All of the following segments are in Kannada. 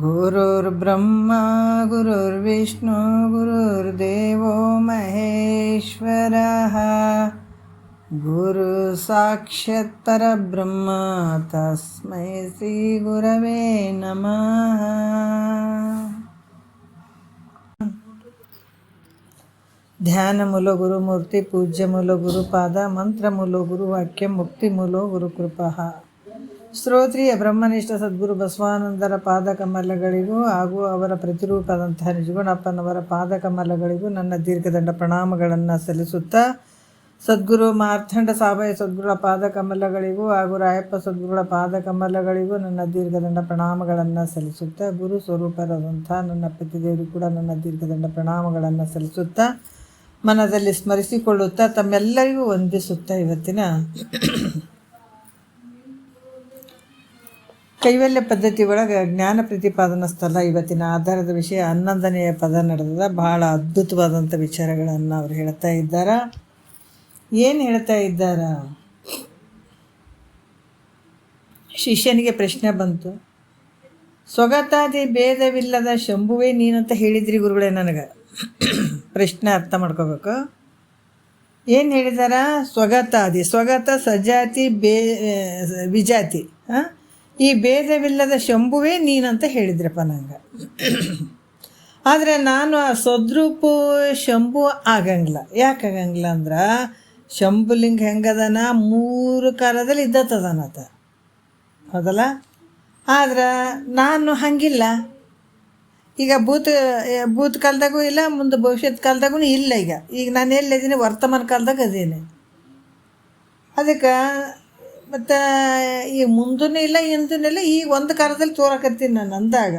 ಗುರುರ್ಬ್ರಹ್ಮ ಗುರುರ್ವಿಷ್ಣು ಗುರುರ್ದೇವೋ ಮಹೇಶ್ವರಃ ಗುರು ಸಾಕ್ಷಾತ್ ಪರಬ್ರಹ್ಮ ತಸ್ಮೈ ಶ್ರೀ ಗುರವೇ ನಮಃ. ಧ್ಯಾನ ಮೂಲ ಗುರುಮೂರ್ತಿ, ಪೂಜ್ಯ ಮೂಲ ಗುರುಪಾದ, ಮಂತ್ರ ಮೂಲ ಗುರುವಾಕ್ಯ, ಮುಕ್ತಿ ಮೂಲ ಗುರುಕೃಪಃ. ಶ್ರೋತ್ರಿಯ ಬ್ರಹ್ಮನಿಷ್ಠ ಸದ್ಗುರು ಬಸವಾನಂದರ ಪಾದಕಮಲಗಳಿಗೂ ಹಾಗೂ ಅವರ ಪ್ರತಿರೂಪದಂತಹ ನಿಜಗುಣಪ್ಪನವರ ಪಾದಕಮಲಗಳಿಗೂ ನನ್ನ ದೀರ್ಘದಂಡ ಪ್ರಣಾಮಗಳನ್ನು ಸಲ್ಲಿಸುತ್ತಾ, ಸದ್ಗುರು ಮಾರ್ಥಂಡ ಸಾಬಾಯ ಸದ್ಗುರುಗಳ ಪಾದಕಮಲಗಳಿಗೂ ಹಾಗೂ ರಾಯಪ್ಪ ಸದ್ಗುರುಗಳ ಪಾದಕಮಲಗಳಿಗೂ ನನ್ನ ದೀರ್ಘದಂಡ ಪ್ರಣಾಮಗಳನ್ನು ಸಲ್ಲಿಸುತ್ತಾ, ಗುರು ಸ್ವರೂಪರಾದಂಥ ನನ್ನ ಪತಿದೇವರಿಗೂ ಕೂಡ ನನ್ನ ದೀರ್ಘದಂಡ ಪ್ರಣಾಮಗಳನ್ನು ಸಲ್ಲಿಸುತ್ತಾ, ಮನದಲ್ಲಿ ಸ್ಮರಿಸಿಕೊಳ್ಳುತ್ತಾ, ತಮ್ಮೆಲ್ಲರಿಗೂ ವಂದಿಸುತ್ತಾ, ಇವತ್ತಿನ ಕೈವಲ್ಯ ಪದ್ಧತಿ ಒಳಗೆ ಜ್ಞಾನ ಪ್ರತಿಪಾದನಾ ಸ್ಥಳ ಇವತ್ತಿನ ಆಧಾರದ ವಿಷಯ 11ನೆಯ ಪದ ನಡೆದ. ಬಹಳ ಅದ್ಭುತವಾದಂಥ ವಿಚಾರಗಳನ್ನು ಅವರು ಹೇಳ್ತಾ ಇದ್ದಾರೆ. ಏನು ಹೇಳ್ತಾ ಇದ್ದಾರ? ಶಿಷ್ಯನಿಗೆ ಪ್ರಶ್ನೆ ಬಂತು, ಸ್ವಗತಾದಿ ಭೇದವಿಲ್ಲದ ಶಂಭುವೇ ನೀನಂತ ಹೇಳಿದ್ರಿ ಗುರುಗಳೇ. ನನಗೆ ಪ್ರಶ್ನೆ ಅರ್ಥ ಮಾಡ್ಕೋಬೇಕು. ಏನು ಹೇಳಿದಾರ? ಸ್ವಗತಾದಿ, ಸ್ವಗತ ಸಜಾತಿ ವಿಜಾತಿ, ಈ ಭೇದವಿಲ್ಲದ ಶಂಭುವೇ ನೀನಂತ ಹೇಳಿದ್ರಪ್ಪ ನಂಗೆ. ಆದರೆ ನಾನು ಆ ಸದ್ರೂಪು ಶಂಭು ಆಗಂಗಿಲ್ಲ. ಯಾಕೆ ಆಗಂಗಿಲ್ಲ ಅಂದ್ರೆ, ಶಂಭುಲಿಂಗ ಹೆಂಗದನ 3 ಕಾಲದಲ್ಲಿ ಇದ್ದತದನತ, ಹೌದಲ್ಲ? ಆದ್ರೆ ನಾನು ಹಂಗಿಲ್ಲ. ಈಗ ಭೂತ ಕಾಲದಾಗೂ ಇಲ್ಲ, ಮುಂದೆ ಭವಿಷ್ಯತ್ ಕಾಲದಾಗೂ ಇಲ್ಲ. ಈಗ ನಾನು ಎಲ್ಲಿದ್ದೀನಿ? ವರ್ತಮಾನ ಕಾಲದಾಗ ಅದೇನೆ. ಅದಕ್ಕೆ ಮತ್ತು ಈಗ ಮುಂದೂ ಇಲ್ಲ, ಹಿಂದೂ ಇಲ್ಲ, ಈಗ ಒಂದು ಕಾಲದಲ್ಲಿ ತೋರಕತ್ತೀನಿ ನಾನು ಅಂದಾಗ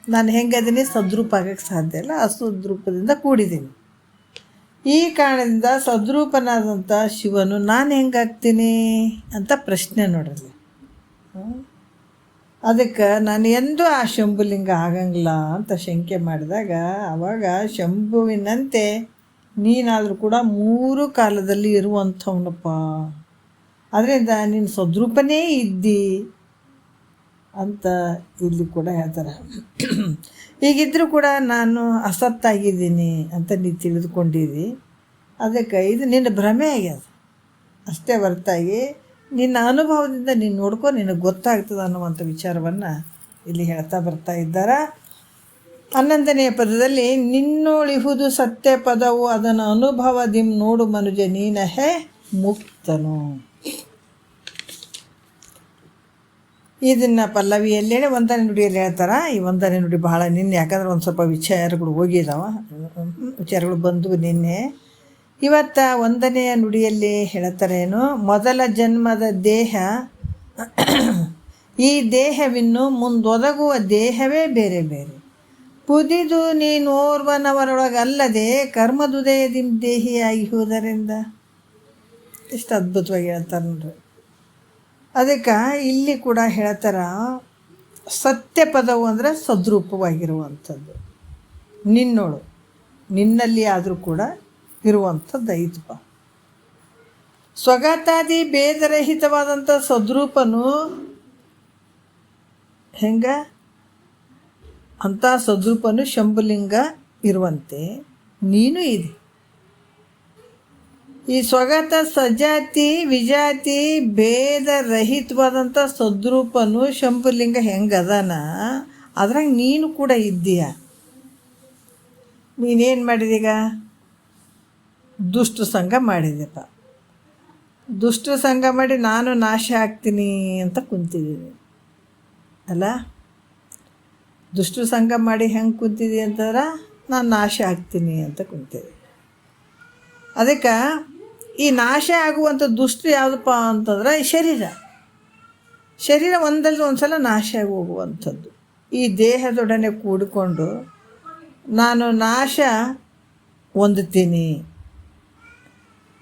ನಾನು ಹೆಂಗದೀನಿ? ಸದ್ರೂಪ ಆಗೋಕ್ಕೆ ಸಾಧ್ಯ ಇಲ್ಲ, ಅಸದ್ರೂಪದಿಂದ ಕೂಡಿದ್ದೀನಿ. ಈ ಕಾರಣದಿಂದ ಸದ್ರೂಪನಾದಂಥ ಶಿವನು ನಾನು ಹೆಂಗಾಗ್ತೀನಿ ಅಂತ ಪ್ರಶ್ನೆ ನೋಡ್ರಿ. ಅದಕ್ಕೆ ನಾನು ಎಂದೂ ಆ ಶಂಭುಲಿಂಗ ಆಗಂಗಿಲ್ಲ ಅಂತ ಶಂಕೆ ಮಾಡಿದಾಗ, ಆವಾಗ ಶಂಭುವಿನಂತೆ ನೀನಾದರೂ ಕೂಡ 3 ಕಾಲದಲ್ಲಿ ಇರುವಂಥವನಪ್ಪ, ಅದರಿಂದ ನೀನು ಸದ್ರೂಪನೇ ಇದ್ದಿ ಅಂತ ಇಲ್ಲಿ ಕೂಡ ಹೇಳ್ತಾರೆ. ಈಗಿದ್ದರೂ ಕೂಡ ನಾನು ಅಸತ್ತಾಗಿದ್ದೀನಿ ಅಂತ ನೀನು ತಿಳಿದುಕೊಂಡಿದ್ದಿ. ಅದಕ್ಕೆ ಇದು ನಿನ್ನ ಭ್ರಮೆ ಆಗ್ಯದ ಅಷ್ಟೇ ಹೊರತಾಗಿ ನಿನ್ನ ಅನುಭವದಿಂದ ನೀನು ನೋಡ್ಕೊ, ನಿನಗೆ ಗೊತ್ತಾಗ್ತದೆ ಅನ್ನುವಂಥ ವಿಚಾರವನ್ನು ಇಲ್ಲಿ ಹೇಳ್ತಾ ಬರ್ತಾ ಇದ್ದಾರೆ. 11ನೆಯ ಪದದಲ್ಲಿ, ನಿನ್ನೋಳಿಹುದು ಸತ್ಯ ಪದವು ಅದನ್ನು ಅನುಭವದಿಂ ನೋಡು ಮನುಜ ನೀನಹೇ ಮುಕ್ತನು. ಇದನ್ನು ಪಲ್ಲವಿಯಲ್ಲಿ ಹೇಳಿ 1ನೇ ನುಡಿಯಲ್ಲಿ ಹೇಳ್ತಾರೆ. ಈ 1ನೇ ನುಡಿ ಬಹಳ ನಿನ್ನೆ, ಯಾಕಂದ್ರೆ ಒಂದು ಸ್ವಲ್ಪ ವಿಚಾರಗಳು ಹೋಗಿದ್ದಾವೆ, ವಿಚಾರಗಳು ಬಂದು ನಿನ್ನೆ. ಇವತ್ತು 1ನೆಯ ನುಡಿಯಲ್ಲಿ ಹೇಳ್ತಾರೇನು? ಮೊದಲ ಜನ್ಮದ ದೇಹ, ಈ ದೇಹವಿನ್ನು ಮುಂದೊದಗುವ ದೇಹವೇ ಬೇರೆ ಬೇರೆ. ಪುದಿದು ನೀನೋರ್ವನವರೊಳಗಲ್ಲದೆ ಕರ್ಮದುದಯದಿಂ ದೇಹಿಯಾಗಿಹುದರಿಂದ. ಎಷ್ಟು ಅದ್ಭುತವಾಗಿ ಹೇಳ್ತಾರೆ ನೋಡ್ರಿ. ಅದಕ್ಕೆ ಇಲ್ಲಿ ಕೂಡ ಹೇಳ್ತಾರೆ, ಸತ್ಯ ಪದವು ಅಂದರೆ ಸದ್ರೂಪವಾಗಿರುವಂಥದ್ದು. ನಿನ್ನೋಳು, ನಿನ್ನಲ್ಲಿ ಆದರೂ ಕೂಡ ಇರುವಂಥದ್ದು ಐತಪ್ಪ. ಸ್ವಗತಾದಿ ಭೇದರಹಿತವಾದಂಥ ಸದ್ರೂಪನು ಹೆಂಗೆ? ಅಂಥ ಸದ್ರೂಪನು ಶಂಭುಲಿಂಗ ಇರುವಂತೆ ನೀನು ಇದೆ. ಈ ಸ್ವಗತ ಸಜಾತಿ ವಿಜಾತಿ ಭೇದರಹಿತವಾದಂಥ ಸದ್ರೂಪನು ಶಂಭುಲಿಂಗ ಹೆಂಗದನ, ಅದ್ರಾಗ ನೀನು ಕೂಡ ಇದ್ದೀಯ. ನೀನೇನು ಮಾಡಿದೀಗ? ದುಷ್ಟ ಸಂಘ ಮಾಡಿದೆಪ್ಪ. ದುಷ್ಟ ಸಂಘ ಮಾಡಿ ನಾನು ನಾಶ ಆಗ್ತೀನಿ ಅಂತ ಕುಂತಿದ್ದೀನಿ ಅಲ್ಲ? ದುಷ್ಟ ಸಂಘ ಮಾಡಿ ಹೆಂಗೆ ಕುಂತಿದ್ದೀನಿ ಅಂತಂದ್ರೆ, ನಾನು ನಾಶ ಆಗ್ತೀನಿ ಅಂತ ಕುಂತಿದ್ದೆ. ಅದಕ್ಕೆ ಈ ನಾಶ ಆಗುವಂಥ ದುಷ್ಟ ಯಾವುದಪ್ಪ ಅಂತಂದ್ರೆ ಈ ಶರೀರ ಒಂದಲ್ಲದೆ ಒಂದು ಸಲ ನಾಶ ಆಗಿ ಹೋಗುವಂಥದ್ದು. ಈ ದೇಹದೊಡನೆ ಕೂಡಿಕೊಂಡು ನಾನು ನಾಶ ಹೊಂದುತ್ತೀನಿ,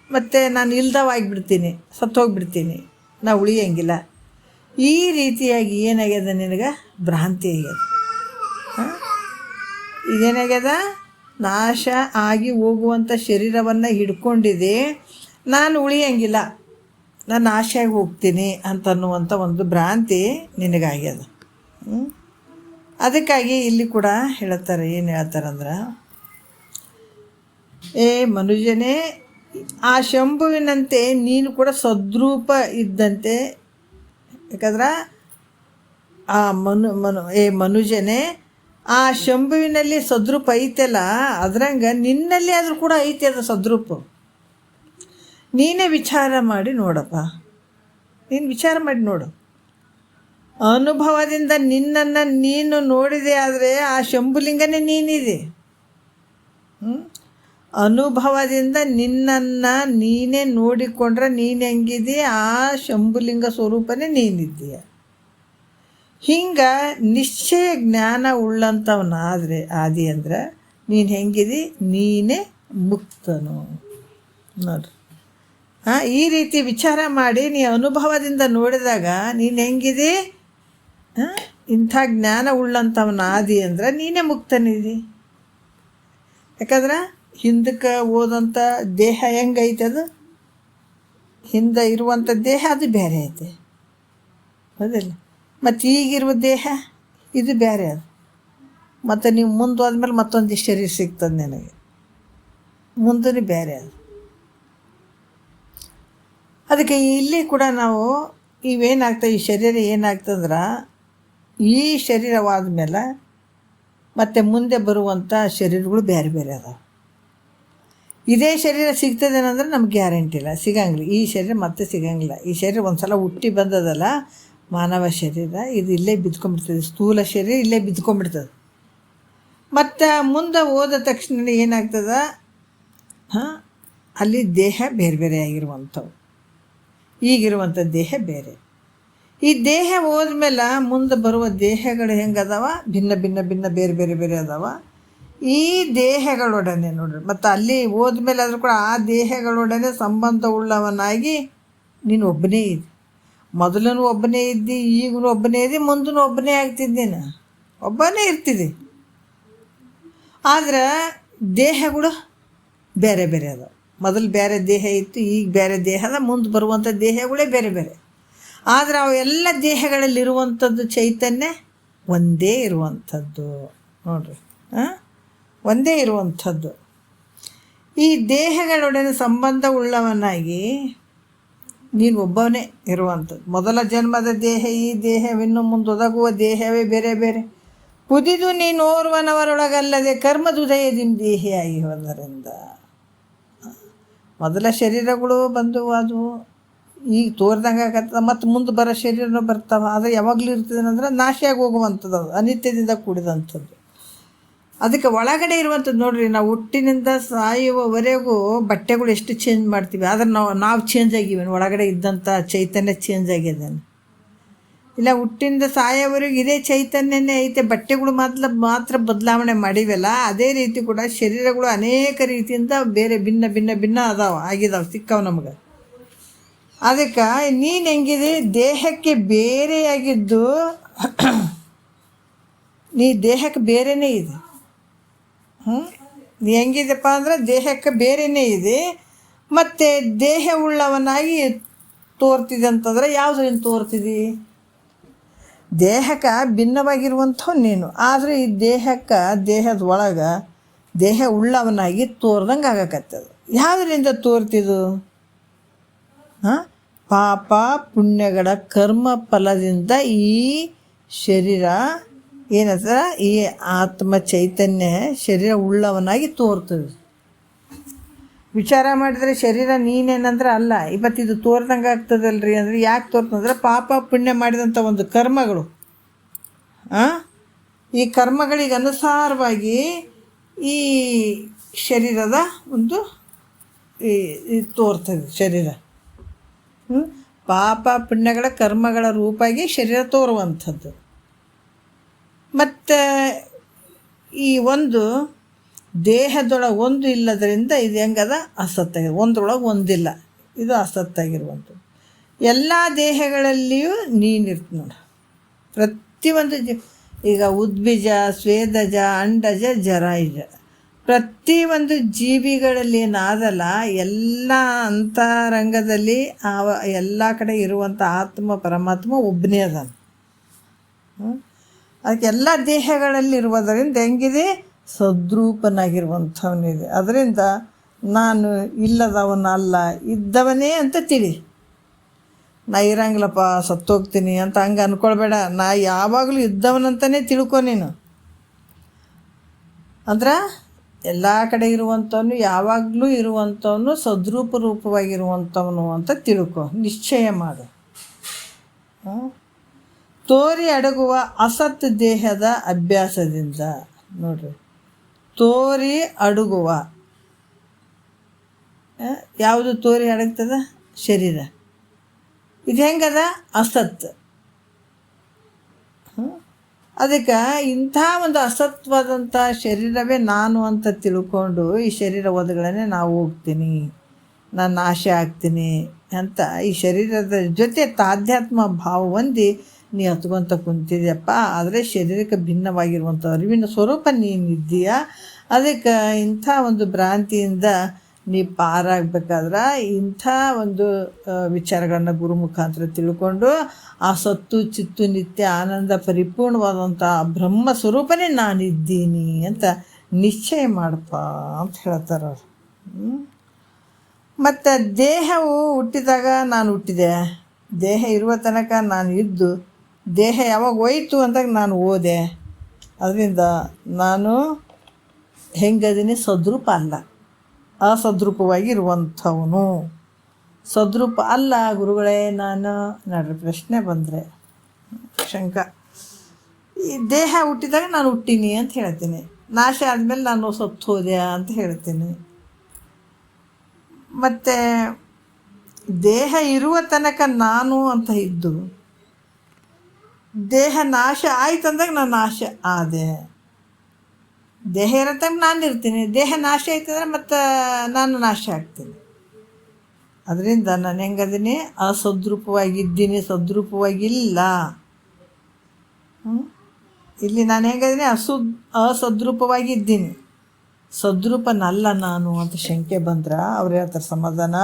ಮತ್ತು ನಾನು ಇಲ್ದವಾಗಿಬಿಡ್ತೀನಿ, ಸತ್ತೋಗಿಬಿಡ್ತೀನಿ, ನಾ ಉಳಿಯಂಗಿಲ್ಲ. ಈ ರೀತಿಯಾಗಿ ಏನಾಗ್ಯದ? ನಿನಗೆ ಭ್ರಾಂತಿ ಆಗ್ಯದ. ಇದೇನಾಗ್ಯದ? ನಾಶ ಆಗಿ ಹೋಗುವಂಥ ಶರೀರವನ್ನು ಹಿಡ್ಕೊಂಡಿದೆ, ನಾನು ಉಳಿಯಂಗಿಲ್ಲ, ನಾನು ನಾಶಾಗಿ ಹೋಗ್ತೀನಿ ಅಂತನ್ನುವಂಥ ಒಂದು ಭ್ರಾಂತಿ ನಿನಗಾಗ್ಯದ. ಅದಕ್ಕಾಗಿ ಇಲ್ಲಿ ಕೂಡ ಹೇಳ್ತಾರೆ, ಏನು ಹೇಳ್ತಾರಂದ್ರೆ, ಏ ಮನುಜನೇ, ಆ ಶಂಭುವಿನಂತೆ ನೀನು ಕೂಡ ಸದ್ರೂಪ ಇದ್ದಂತೆ. ಯಾಕಂದ್ರೆ ಆ ಮನುಜನೇ, ಆ ಶಂಭುವಿನಲ್ಲಿ ಸದ್ರೂಪ ಐತೆಲ್ಲ, ಅದ್ರಂಗೆ ನಿನ್ನಲ್ಲಿ ಆದರೂ ಕೂಡ ಐತೆ ಅದು ಸದ್ರೂಪ. ನೀನೇ ವಿಚಾರ ಮಾಡಿ ನೋಡಪ್ಪ, ನೀನು ವಿಚಾರ ಮಾಡಿ ನೋಡು. ಅನುಭವದಿಂದ ನಿನ್ನನ್ನು ನೀನು ನೋಡಿದೆ ಆದರೆ ಆ ಶಂಭುಲಿಂಗನೇ ನೀನಿದೆ. ಅನುಭವದಿಂದ ನಿನ್ನನ್ನು ನೀನೇ ನೋಡಿಕೊಂಡ್ರೆ ನೀನು ಹೆಂಗಿದೆಯಾ, ಆ ಶಂಭುಲಿಂಗ ಸ್ವರೂಪನೇ ನೀನಿದ್ದೀಯ. ಹಿಂಗೆ ನಿಶ್ಚಯ ಜ್ಞಾನ ಉಳ್ಳಂಥವನಾದರೆ ಆದಿ ಅಂದ್ರೆ ನೀನು ಹೆಂಗಿದಿ, ನೀನೇ ಮುಕ್ತನು ನೋಡ್ರಿ. ಈ ರೀತಿ ವಿಚಾರ ಮಾಡಿ ನೀ ಅನುಭವದಿಂದ ನೋಡಿದಾಗ ನೀನು ಹೆಂಗಿದಿ, ಇಂಥ ಜ್ಞಾನ ಉಳ್ಳಂಥವನಾದಿ ಅಂದ್ರೆ ನೀನೇ ಮುಕ್ತನಿದಿ. ಯಾಕಂದ್ರೆ ಹಿಂದಕ್ಕೆ ಹೋದಂಥ ದೇಹ ಹೆಂಗೈತೆ, ಅದು ಹಿಂದೆ ಇರುವಂಥ ದೇಹ ಅದು ಬೇರೆ ಐತೆ, ಹೌದಿಲ್ಲ? ಮತ್ತು ಈಗಿರುವ ದೇಹ ಇದು ಬೇರೆ ಅದು. ಮತ್ತು ನೀವು ಮುಂದೆ ಹೋದ್ಮೇಲೆ ಮತ್ತೊಂದು ಶರೀರ ಸಿಗ್ತದೆ ನಿನಗೆ, ಮುಂದೂ ಬೇರೆ ಅದು. ಅದಕ್ಕೆ ಇಲ್ಲಿ ಕೂಡ ನಾವು ಇವೇನಾಗ್ತವೆ, ಈ ಶರೀರ ಏನಾಗ್ತಂದ್ರೆ, ಈ ಶರೀರವಾದ ಮೇಲೆ ಮತ್ತು ಮುಂದೆ ಬರುವಂಥ ಶರೀರಗಳು ಬೇರೆ ಬೇರೆ ಅದಾವೆ. ಇದೇ ಶರೀರ ಸಿಗ್ತದೇನಂದ್ರೆ ನಮ್ಗೆ ಗ್ಯಾರಂಟಿ ಇಲ್ಲ, ಸಿಗಂಗಿಲ್ಲ. ಈ ಶರೀರ ಮತ್ತೆ ಸಿಗಂಗಿಲ್ಲ. ಈ ಶರೀರ ಒಂದು ಸಲ ಹುಟ್ಟಿ ಬಂದದಲ್ಲ ಮಾನವ ಶರೀರ, ಇದು ಇಲ್ಲೇ ಬಿದ್ಕೊಂಡ್ಬಿಡ್ತದೆ. ಸ್ಥೂಲ ಶರೀರ ಇಲ್ಲೇ ಬಿದ್ಕೊಂಡ್ಬಿಡ್ತದೆ. ಮತ್ತು ಮುಂದೆ ಹೋದ ತಕ್ಷಣ ಏನಾಗ್ತದೆ, ಅಲ್ಲಿ ದೇಹ ಬೇರೆ ಬೇರೆ ಆಗಿರುವಂಥವು, ಈಗಿರುವಂಥ ದೇಹ ಬೇರೆ. ಈ ದೇಹ ಹೋದ್ಮೇಲೆ ಮುಂದೆ ಬರುವ ದೇಹಗಳು ಹೆಂಗದಾವ, ಭಿನ್ನ ಭಿನ್ನ ಭಿನ್ನ ಬೇರೆ ಬೇರೆ ಬೇರೆ ಅದಾವ. ಈ ದೇಹಗಳೊಡನೆ ನೋಡ್ರಿ, ಮತ್ತು ಅಲ್ಲಿ ಹೋದ್ಮೇಲೆ ಆದರೂ ಕೂಡ ಆ ದೇಹಗಳೊಡನೆ ಸಂಬಂಧ ಉಳ್ಳವನಾಗಿ ನೀನು ಒಬ್ಬನೇ ಇದ್ದಿ. ಮೊದಲೂ ಒಬ್ಬನೇ ಇದ್ದಿ, ಈಗೂ ಒಬ್ಬನೇ ಇದ್ದಿ, ಮುಂದೂ ಒಬ್ಬನೇ ಆಗ್ತಿದ್ದೇನೆ, ಒಬ್ಬನೇ ಇರ್ತಿದ್ದಿ. ಆದ್ರೆ ದೇಹಗಳು ಬೇರೆ ಬೇರೆ ಅದಾವೆ. ಮೊದಲು ಬೇರೆ ದೇಹ ಇತ್ತು, ಈಗ ಬೇರೆ ದೇಹ ಅದ, ಮುಂದೆ ಬರುವಂಥ ದೇಹಗಳೇ ಬೇರೆ ಬೇರೆ. ಆದರೆ ಅವೆಲ್ಲ ದೇಹಗಳಲ್ಲಿರುವಂಥದ್ದು ಚೈತನ್ಯ ಒಂದೇ ಇರುವಂಥದ್ದು ನೋಡ್ರಿ, ಒಂದೇ ಇರುವಂಥದ್ದು. ಈ ದೇಹಗಳೊಡನೆ ಸಂಬಂಧ ಉಳ್ಳವನಾಗಿ ನೀನು ಒಬ್ಬನೇ ಇರುವಂಥದ್ದು. ಮೊದಲ ಜನ್ಮದ ದೇಹ, ಈ ದೇಹವಿನ್ನು ಮುಂದೊದಗುವ ದೇಹವೇ ಬೇರೆ ಬೇರೆ. ಕುದಿದು ನೀನು ಓರ್ವನವರೊಳಗಲ್ಲದೆ ಕರ್ಮದುದಯದಿಂದ ದೇಹಿಯಾಗಿ ಹೋದರಿಂದ. ಮೊದಲ ಶರೀರಗಳು ಬಂದು ಅದು ಈಗ ತೋರ್ದಂಗೆ ಆಗತ್ತದ, ಮತ್ತು ಮುಂದೆ ಬರೋ ಶರೀರನೂ ಬರ್ತಾವೆ. ಆದರೆ ಯಾವಾಗಲೂ ಇರ್ತದೇನಂದ್ರೆ ನಾಶಿಯಾಗಿ ಹೋಗುವಂಥದ್ದು, ಅದು ಅನಿತ್ಯದಿಂದ ಕೂಡಿದಂಥದ್ದು. ಅದಕ್ಕೆ ಒಳಗಡೆ ಇರುವಂಥದ್ದು ನೋಡ್ರಿ, ನಾವು ಹುಟ್ಟಿನಿಂದ ಸಾಯುವವರೆಗೂ ಬಟ್ಟೆಗಳು ಎಷ್ಟು ಚೇಂಜ್ ಮಾಡ್ತೀವಿ, ಆದರೆ ನಾವು ಚೇಂಜ್ ಆಗಿವಿ. ಒಳಗಡೆ ಇದ್ದಂಥ ಚೈತನ್ಯ ಚೇಂಜ್ ಆಗಿದ್ದೇನೆ ಇಲ್ಲ. ಹುಟ್ಟಿನಿಂದ ಸಾಯೋವರೆಗೂ ಇದೇ ಚೈತನ್ಯನೇ ಐತೆ, ಬಟ್ಟೆಗಳು ಮಾತ್ರ ಬದಲಾವಣೆ ಮಾಡಿವಲ್ಲ. ಅದೇ ರೀತಿ ಕೂಡ ಶರೀರಗಳು ಅನೇಕ ರೀತಿಯಿಂದ ಬೇರೆ ಭಿನ್ನ ಭಿನ್ನ ಭಿನ್ನ ಆಗಿದಾವೆ, ಸಿಕ್ಕವು ನಮಗೆ. ಅದಕ್ಕೆ ನೀನು ಹೆಂಗಿದೆ, ದೇಹಕ್ಕೆ ಬೇರೆಯಾಗಿದ್ದು ನೀ ದೇಹಕ್ಕೆ ಬೇರೆಯೇ ಇದೆ. ನೀ ಹೆಂಗಿದೆಪ್ಪ ಅಂದ್ರೆ ದೇಹಕ್ಕೆ ಬೇರೆಯೇ ಇದೆ. ಮತ್ತು ದೇಹ ಉಳ್ಳವನಾಗಿ ತೋರ್ತಿದೆ ಅಂತಂದ್ರೆ ಯಾವುದರಿಂದ ತೋರ್ತಿದ್ದಿ? ದೇಹಕ್ಕೆ ಭಿನ್ನವಾಗಿರುವಂಥವು ನೀನು. ಆದರೆ ಈ ದೇಹಕ್ಕೆ ದೇಹದ ಒಳಗೆ ದೇಹ ಉಳ್ಳವನಾಗಿ ತೋರ್ದಂಗೆ ಆಗಕತ್ತದ. ಯಾವುದರಿಂದ ತೋರ್ತಿದ್ದು? ಪಾಪ ಪುಣ್ಯಗಳ ಕರ್ಮ ಫಲದಿಂದ ಈ ಶರೀರ ಏನದ, ಈ ಆತ್ಮ ಚೈತನ್ಯ ಶರೀರ ಉಳ್ಳವನಾಗಿ ತೋರ್ತದೆ. ವಿಚಾರ ಮಾಡಿದರೆ ಶರೀರ ನೀನೇನಂದ್ರೆ ಅಲ್ಲ. ಇವತ್ತಿದು ತೋರ್ದಂಗೆ ಆಗ್ತದಲ್ರಿ ಅಂದರೆ ಯಾಕೆ ತೋರ್ತಂದ್ರೆ ಪಾಪ ಪುಣ್ಯ ಮಾಡಿದಂಥ ಒಂದು ಕರ್ಮಗಳು, ಈ ಕರ್ಮಗಳಿಗೆ ಅನುಸಾರವಾಗಿ ಈ ಶರೀರದ ಒಂದು ಈ ತೋರ್ತದೆ ಶರೀರ. ಪಾಪ ಪುಣ್ಯಗಳ ಕರ್ಮಗಳ ರೂಪಾಗಿ ಶರೀರ ತೋರುವಂಥದ್ದು. ಮತ್ತು ಈ ಒಂದು ದೇಹದೊಳಗೆ ಒಂದು ಇಲ್ಲದರಿಂದ ಇದು ಹೆಂಗದ, ಅಸತ್ತಾಗಿದೆ. ಒಂದರೊಳಗೆ ಒಂದಿಲ್ಲ, ಇದು ಅಸತ್ತಾಗಿರುವಂಥದ್ದು. ಎಲ್ಲ ದೇಹಗಳಲ್ಲಿಯೂ ನೀನಿರ್ತ ನೋಡು. ಪ್ರತಿಯೊಂದು ಈಗ ಉದ್ಬೀಜ, ಸ್ವೇದಜ, ಅಂಡಜ, ಜರಾಯುಜ ಪ್ರತಿಯೊಂದು ಜೀವಿಗಳಲ್ಲಿ ಏನಾದಲ್ಲ ಎಲ್ಲ ಅಂತರಂಗದಲ್ಲಿ ಎಲ್ಲ ಕಡೆ ಇರುವಂಥ ಆತ್ಮ ಪರಮಾತ್ಮ ಒಬ್ಬನೇ ಅದಾನ. ಅದಕ್ಕೆ ಎಲ್ಲ ದೇಹಗಳಲ್ಲಿರುವುದರಿಂದ ಹೆಂಗಿದೆ, ಸದ್ರೂಪನಾಗಿರುವಂಥವನಿದೆ. ಅದರಿಂದ ನಾನು ಇಲ್ಲದವನಲ್ಲ, ಇದ್ದವನೇ ಅಂತ ತಿಳಿ. ನಾ ಇರಂಗಿಲ್ಲಪ್ಪ ಸತ್ತೋಗ್ತೀನಿ ಅಂತ ಹಂಗೆ ಅಂದ್ಕೊಳ್ಬೇಡ. ನಾ ಯಾವಾಗಲೂ ಇದ್ದವನಂತಲೇ ತಿಳ್ಕೊ ನೀನು. ಅಂದ್ರೆ ಎಲ್ಲ ಕಡೆ ಇರುವಂಥವನು, ಯಾವಾಗಲೂ ಇರುವಂಥವನು, ರೂಪವಾಗಿರುವಂಥವನು ಅಂತ ತಿಳ್ಕೊ, ನಿಶ್ಚಯ ಮಾಡು. ತೋರಿ ಅಡಗುವ ಅಸತ್ ದೇಹದ ಅಭ್ಯಾಸದಿಂದ. ನೋಡ್ರಿ, ತೋರಿ ಅಡಗುವ ಯಾವುದು ತೋರಿ ಅಡಗ್ತದ? ಶರೀರ. ಇದು ಹೆಂಗದ? ಅಸತ್. ಅದಕ್ಕೆ ಇಂಥ ಒಂದು ಅಸತ್ವಾದಂಥ ಶರೀರವೇ ನಾನು ಅಂತ ತಿಳ್ಕೊಂಡು ಈ ಶರೀರ ಒದಗಳನ್ನೇ ನಾವು ಹೋಗ್ತೀನಿ, ನಾನು ನಾಶ ಆಗ್ತೀನಿ ಅಂತ ಈ ಶರೀರದ ಜೊತೆ ತಾಧ್ಯಾತ್ಮ ಭಾವ ಹೊಂದಿ ನೀ ಹತ್ಕೊಂತ ಕುಂತಿದ್ಯಪ್ಪ. ಆದರೆ ಶರೀರಕ್ಕೆ ಭಿನ್ನವಾಗಿರುವಂಥ ಅರಿವಿನ ಸ್ವರೂಪ ನೀನಿದ್ದೀಯ. ಅದಕ್ಕೆ ಇಂಥ ಒಂದು ಭ್ರಾಂತಿಯಿಂದ ನೀ ಪಾರಾಗಬೇಕಾದ್ರೆ ಇಂಥ ಒಂದು ವಿಚಾರಗಳನ್ನು ಗುರು ಮುಖಾಂತರ ತಿಳ್ಕೊಂಡು ಆ ಸತ್ತು ಚಿತ್ತು ನಿತ್ಯ ಆನಂದ ಪರಿಪೂರ್ಣವಾದಂಥ ಬ್ರಹ್ಮ ಸ್ವರೂಪನೇ ನಾನಿದ್ದೀನಿ ಅಂತ ನಿಶ್ಚಯ ಮಾಡಪ್ಪ ಅಂತ ಹೇಳ್ತಾರೆ ಅವರು. ಮತ್ತು ದೇಹವು ಹುಟ್ಟಿದಾಗ ನಾನು ಹುಟ್ಟಿದೆ, ದೇಹ ಇರುವ ತನಕ ನಾನು ಇದ್ದು, ದೇಹ ಯಾವಾಗ ಹೋಯ್ತು ಅಂದಾಗ ನಾನು ಹೋದೆ. ಅದರಿಂದ ನಾನು ಹೆಂಗದೀನಿ? ಸದ್ರೂಪ ಅಲ್ಲ, ಅಸದ್ರೂಪವಾಗಿ ಇರುವಂಥವನು. ಸದ್ರೂಪ ಅಲ್ಲ ಗುರುಗಳೇ ನಾನು. ನೋಡ್ರಿ, ಪ್ರಶ್ನೆ ಬಂದರೆ ಶಂಕ. ಈ ದೇಹ ಹುಟ್ಟಿದಾಗ ನಾನು ಹುಟ್ಟೀನಿ ಅಂತ ಹೇಳ್ತೀನಿ, ನಾಶ ಆದಮೇಲೆ ನಾನು ಸತ್ತು ಹೋದೆ ಅಂತ ಹೇಳ್ತೀನಿ. ಮತ್ತು ದೇಹ ಇರುವ ತನಕ ನಾನು ಅಂತ ಇದ್ದು, ದೇಹ ನಾಶ ಆಯ್ತು ಅಂದಾಗ ನಾನು ನಾಶ ಆದೆ. ದೇಹ ಇರೋ ತನಕ ನಾನು ಇರ್ತೀನಿ, ದೇಹ ನಾಶ ಆಯ್ತಂದ್ರೆ ಮತ್ತು ನಾನು ನಾಶ ಆಗ್ತೀನಿ. ಅದರಿಂದ ನಾನು ಹೆಂಗದೀನಿ? ಅಸದ್ರೂಪವಾಗಿದ್ದೀನಿ, ಸದ್ರೂಪವಾಗಿಲ್ಲ. ಇಲ್ಲಿ ನಾನು ಹೆಂಗದೀನಿ? ಅಸದ್ರೂಪವಾಗಿದ್ದೀನಿ, ಸದ್ರೂಪನಲ್ಲ ನಾನು ಅಂತ ಶಂಕೆ ಬಂದ್ರೆ ಅವ್ರು ಹೇಳ್ತಾರೆ ಸಮಾಧಾನ.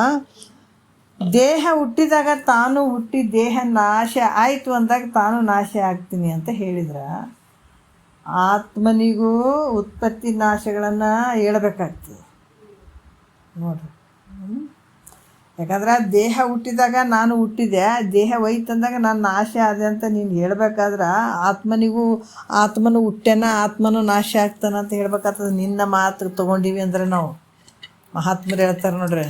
ದೇಹ ಹುಟ್ಟಿದಾಗ ತಾನು ಹುಟ್ಟಿ ದೇಹ ನಾಶ ಆಯಿತು ಅಂದಾಗ ತಾನು ನಾಶ ಆಗ್ತೀನಿ ಅಂತ ಹೇಳಿದ್ರೆ ಆತ್ಮನಿಗೂ ಉತ್ಪತ್ತಿ ನಾಶಗಳನ್ನು ಹೇಳ್ಬೇಕಾಗ್ತದೆ ನೋಡ್ರಿ. ಯಾಕಂದ್ರೆ ದೇಹ ಹುಟ್ಟಿದಾಗ ನಾನು ಹುಟ್ಟಿದೆ, ದೇಹ ಹೋಯ್ತಂದಾಗ ನಾನು ನಾಶ ಆದೆ ಅಂತ ನೀನು ಹೇಳ್ಬೇಕಾದ್ರೆ ಆತ್ಮನು ಹುಟ್ಟ್ಯಾನ, ಆತ್ಮನು ನಾಶ ಆಗ್ತಾನ ಅಂತ ಹೇಳ್ಬೇಕಾಗ್ತದೆ. ನಿನ್ನ ಮಾತು ತೊಗೊಂಡಿವಿ ಅಂದರೆ ನಾವು ಮಹಾತ್ಮರು ಹೇಳ್ತಾರೆ ನೋಡ್ರಿ,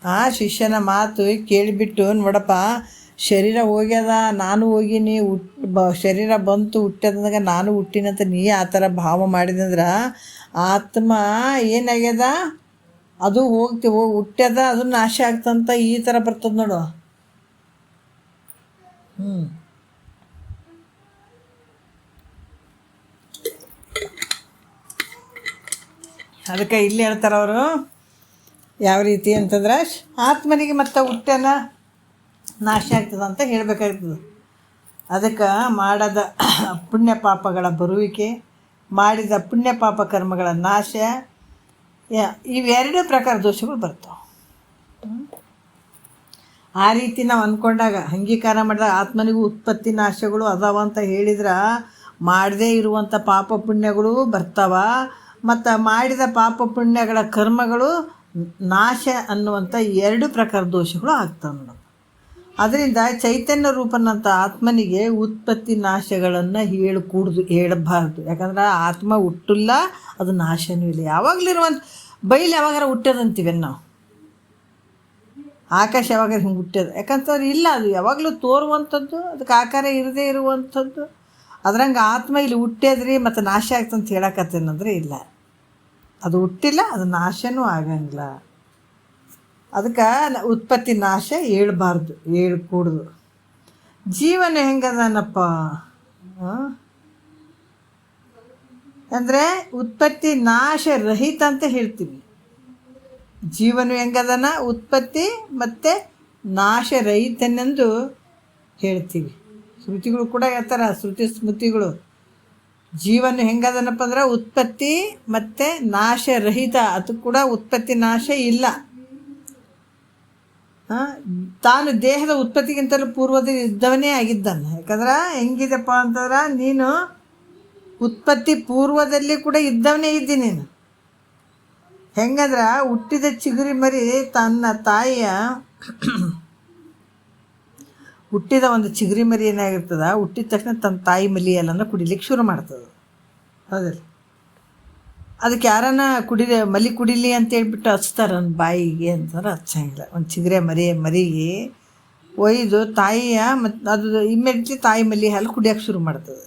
ಆ ಶಿಷ್ಯನ ಮಾತು ಕೇಳಿಬಿಟ್ಟು ನೋಡಪ್ಪ ಶರೀರ ಹೋಗ್ಯದ, ನಾನು ಹೋಗೀನಿ, ಶರೀರ ಬಂತು ಹುಟ್ಟ್ಯದಂದಾಗ ನಾನು ಹುಟ್ಟಿನಂತ ನೀ ಆ ಥರ ಭಾವ ಮಾಡಿದಂದ್ರೆ ಆತ್ಮ ಏನಾಗ್ಯದ? ಅದು ಹುಟ್ಟ್ಯದ, ಅದು ನಾಶ ಆಗ್ತಂತ ಈ ಥರ ಬರ್ತದೆ ನೋಡು. ಅದಕ್ಕೆ ಇಲ್ಲಿ ಹೇಳ್ತಾರೆ ಅವರು ಯಾವ ರೀತಿ ಅಂತಂದ್ರೆ ಆತ್ಮನಿಗೆ ಮತ್ತೆ ಹುಟ್ಟ್ಯಾನ ನಾಶ ಆಗ್ತದೆ ಅಂತ ಹೇಳಬೇಕಾಗ್ತದೆ. ಅದಕ್ಕೆ ಮಾಡದ ಪುಣ್ಯ ಪಾಪಗಳ ಬರುವಿಕೆ, ಮಾಡಿದ ಪುಣ್ಯ ಪಾಪ ಕರ್ಮಗಳ ನಾಶ, ಇವೆರಡು ಪ್ರಕಾರ ದೋಷಗಳು ಬರ್ತಾವೆ. ಆ ರೀತಿ ನಾವು ಅಂದ್ಕೊಂಡಾಗ ಅಂಗೀಕಾರ ಮಾಡಿದಾಗ ಆತ್ಮನಿಗೂ ಉತ್ಪತ್ತಿ ನಾಶಗಳು ಅದಾವ ಅಂತ ಹೇಳಿದ್ರೆ ಮಾಡದೇ ಇರುವಂಥ ಪಾಪ ಪುಣ್ಯಗಳು ಬರ್ತಾವ, ಮತ್ತು ಮಾಡಿದ ಪಾಪ ಪುಣ್ಯಗಳ ಕರ್ಮಗಳು ನಾಶ ಅನ್ನುವಂಥ ಎರಡು ಪ್ರಕಾರ ದೋಷಗಳು ಆಗ್ತಾವೆ ನೋಡು. ಅದರಿಂದ ಚೈತನ್ಯ ರೂಪನಂಥ ಆತ್ಮನಿಗೆ ಉತ್ಪತ್ತಿ ನಾಶಗಳನ್ನು ಹೇಳಬಾರ್ದು. ಯಾಕಂದ್ರೆ ಆತ್ಮ ಹುಟ್ಟಿಲ್ಲ, ಅದು ನಾಶನೂ ಇಲ್ಲ. ಯಾವಾಗಲಿರುವಂಥ ಬೈಲು ಯಾವಾಗಾರ ಹುಟ್ಟ್ಯದಂತೀವಿ ನಾವು, ಆಕಾಶ ಯಾವಾಗ ಹಿಂಗೆ ಹುಟ್ಟ್ಯದ, ಯಾಕಂತಂದ್ರೆ ಇಲ್ಲ, ಅದು ಯಾವಾಗಲೂ ತೋರುವಂಥದ್ದು, ಅದಕ್ಕೆ ಆಕಾರ ಇರದೇ ಇರುವಂಥದ್ದು. ಅದ್ರಂಗೆ ಆತ್ಮ ಇಲ್ಲಿ ಹುಟ್ಟ್ಯದ್ರಿ ಮತ್ತು ನಾಶ ಆಗ್ತಂತ ಹೇಳಕತ್ತೇನಂದ್ರೆ ಇಲ್ಲ, ಅದು ಹುಟ್ಟಿಲ್ಲ, ಅದು ನಾಶನೂ ಆಗಂಗಿಲ್ಲ. ಅದಕ್ಕೆ ಉತ್ಪತ್ತಿ ನಾಶ ಹೇಳ್ಬಾರ್ದು, ಹೇಳ್ಕೂಡ್ದು. ಜೀವನ ಹೆಂಗದನಪ್ಪ ಅಂದರೆ ಉತ್ಪತ್ತಿ ನಾಶ ರಹಿತ ಅಂತ ಹೇಳ್ತೀವಿ. ಜೀವನ ಹೆಂಗದನ ಉತ್ಪತ್ತಿ ಮತ್ತು ನಾಶ ರಹಿತನೆಂದು ಹೇಳ್ತೀವಿ. ಶ್ರುತಿಗಳು ಕೂಡ ಹೇಳ್ತಾರೆ, ಶ್ರುತಿ ಸ್ಮೃತಿಗಳು ಜೀವನ ಹೆಂಗದನಪ್ಪ ಅಂದ್ರೆ ಉತ್ಪತ್ತಿ ಮತ್ತು ನಾಶರಹಿತ. ಅದು ಕೂಡ ಉತ್ಪತ್ತಿ ನಾಶ ಇಲ್ಲ. ತಾನು ದೇಹದ ಉತ್ಪತ್ತಿಗಿಂತಲೂ ಪೂರ್ವದಲ್ಲಿ ಇದ್ದವನೇ ಆಗಿದ್ದಾನೆ. ಯಾಕಂದ್ರೆ ಹೆಂಗಿದೆಪ್ಪ ಅಂತಂದ್ರೆ ನೀನು ಉತ್ಪತ್ತಿ ಪೂರ್ವದಲ್ಲಿ ಕೂಡ ಇದ್ದವನೇ ಇದ್ದಿ. ನೀನು ಹೆಂಗಂದ್ರೆ ಹುಟ್ಟಿದ ಚಿಗುರಿ ಮರಿ ತನ್ನ ತಾಯಿಯ ಹುಟ್ಟಿದ ಒಂದು ಚಿಗುರಿ ಮರಿ ಏನಾಗಿರ್ತದೆ, ಹುಟ್ಟಿದ ತಕ್ಷಣ ತನ್ನ ತಾಯಿ ಮಲಿ ಎಲ್ಲನ ಕುಡಿಲಿಕ್ಕೆ ಶುರು ಮಾಡ್ತದೆ. ಹೌದಲ್ಲ? ಅದಕ್ಕೆ ಯಾರನ್ನ ಮಲಿ ಕುಡಿಲಿ ಅಂತೇಳ್ಬಿಟ್ಟು ಹಚ್ತಾರೆ ಒಂದು ಬಾಯಿಗೆ ಅಂತಂದ್ರೆ ಹಚ್ಚಂಗಿಲ್ಲ. ಒಂದು ಚಿಗುರೆ ಮರಿಗೆ ಒಯ್ದು ತಾಯಿಯ ಮತ್ತು ಅದು ಇಮ್ಮಿಡಿಯೇಟ್ಲಿ ತಾಯಿ ಮಲಿ ಹಾಲು ಕುಡಿಯೋಕೆ ಶುರು ಮಾಡ್ತದೆ.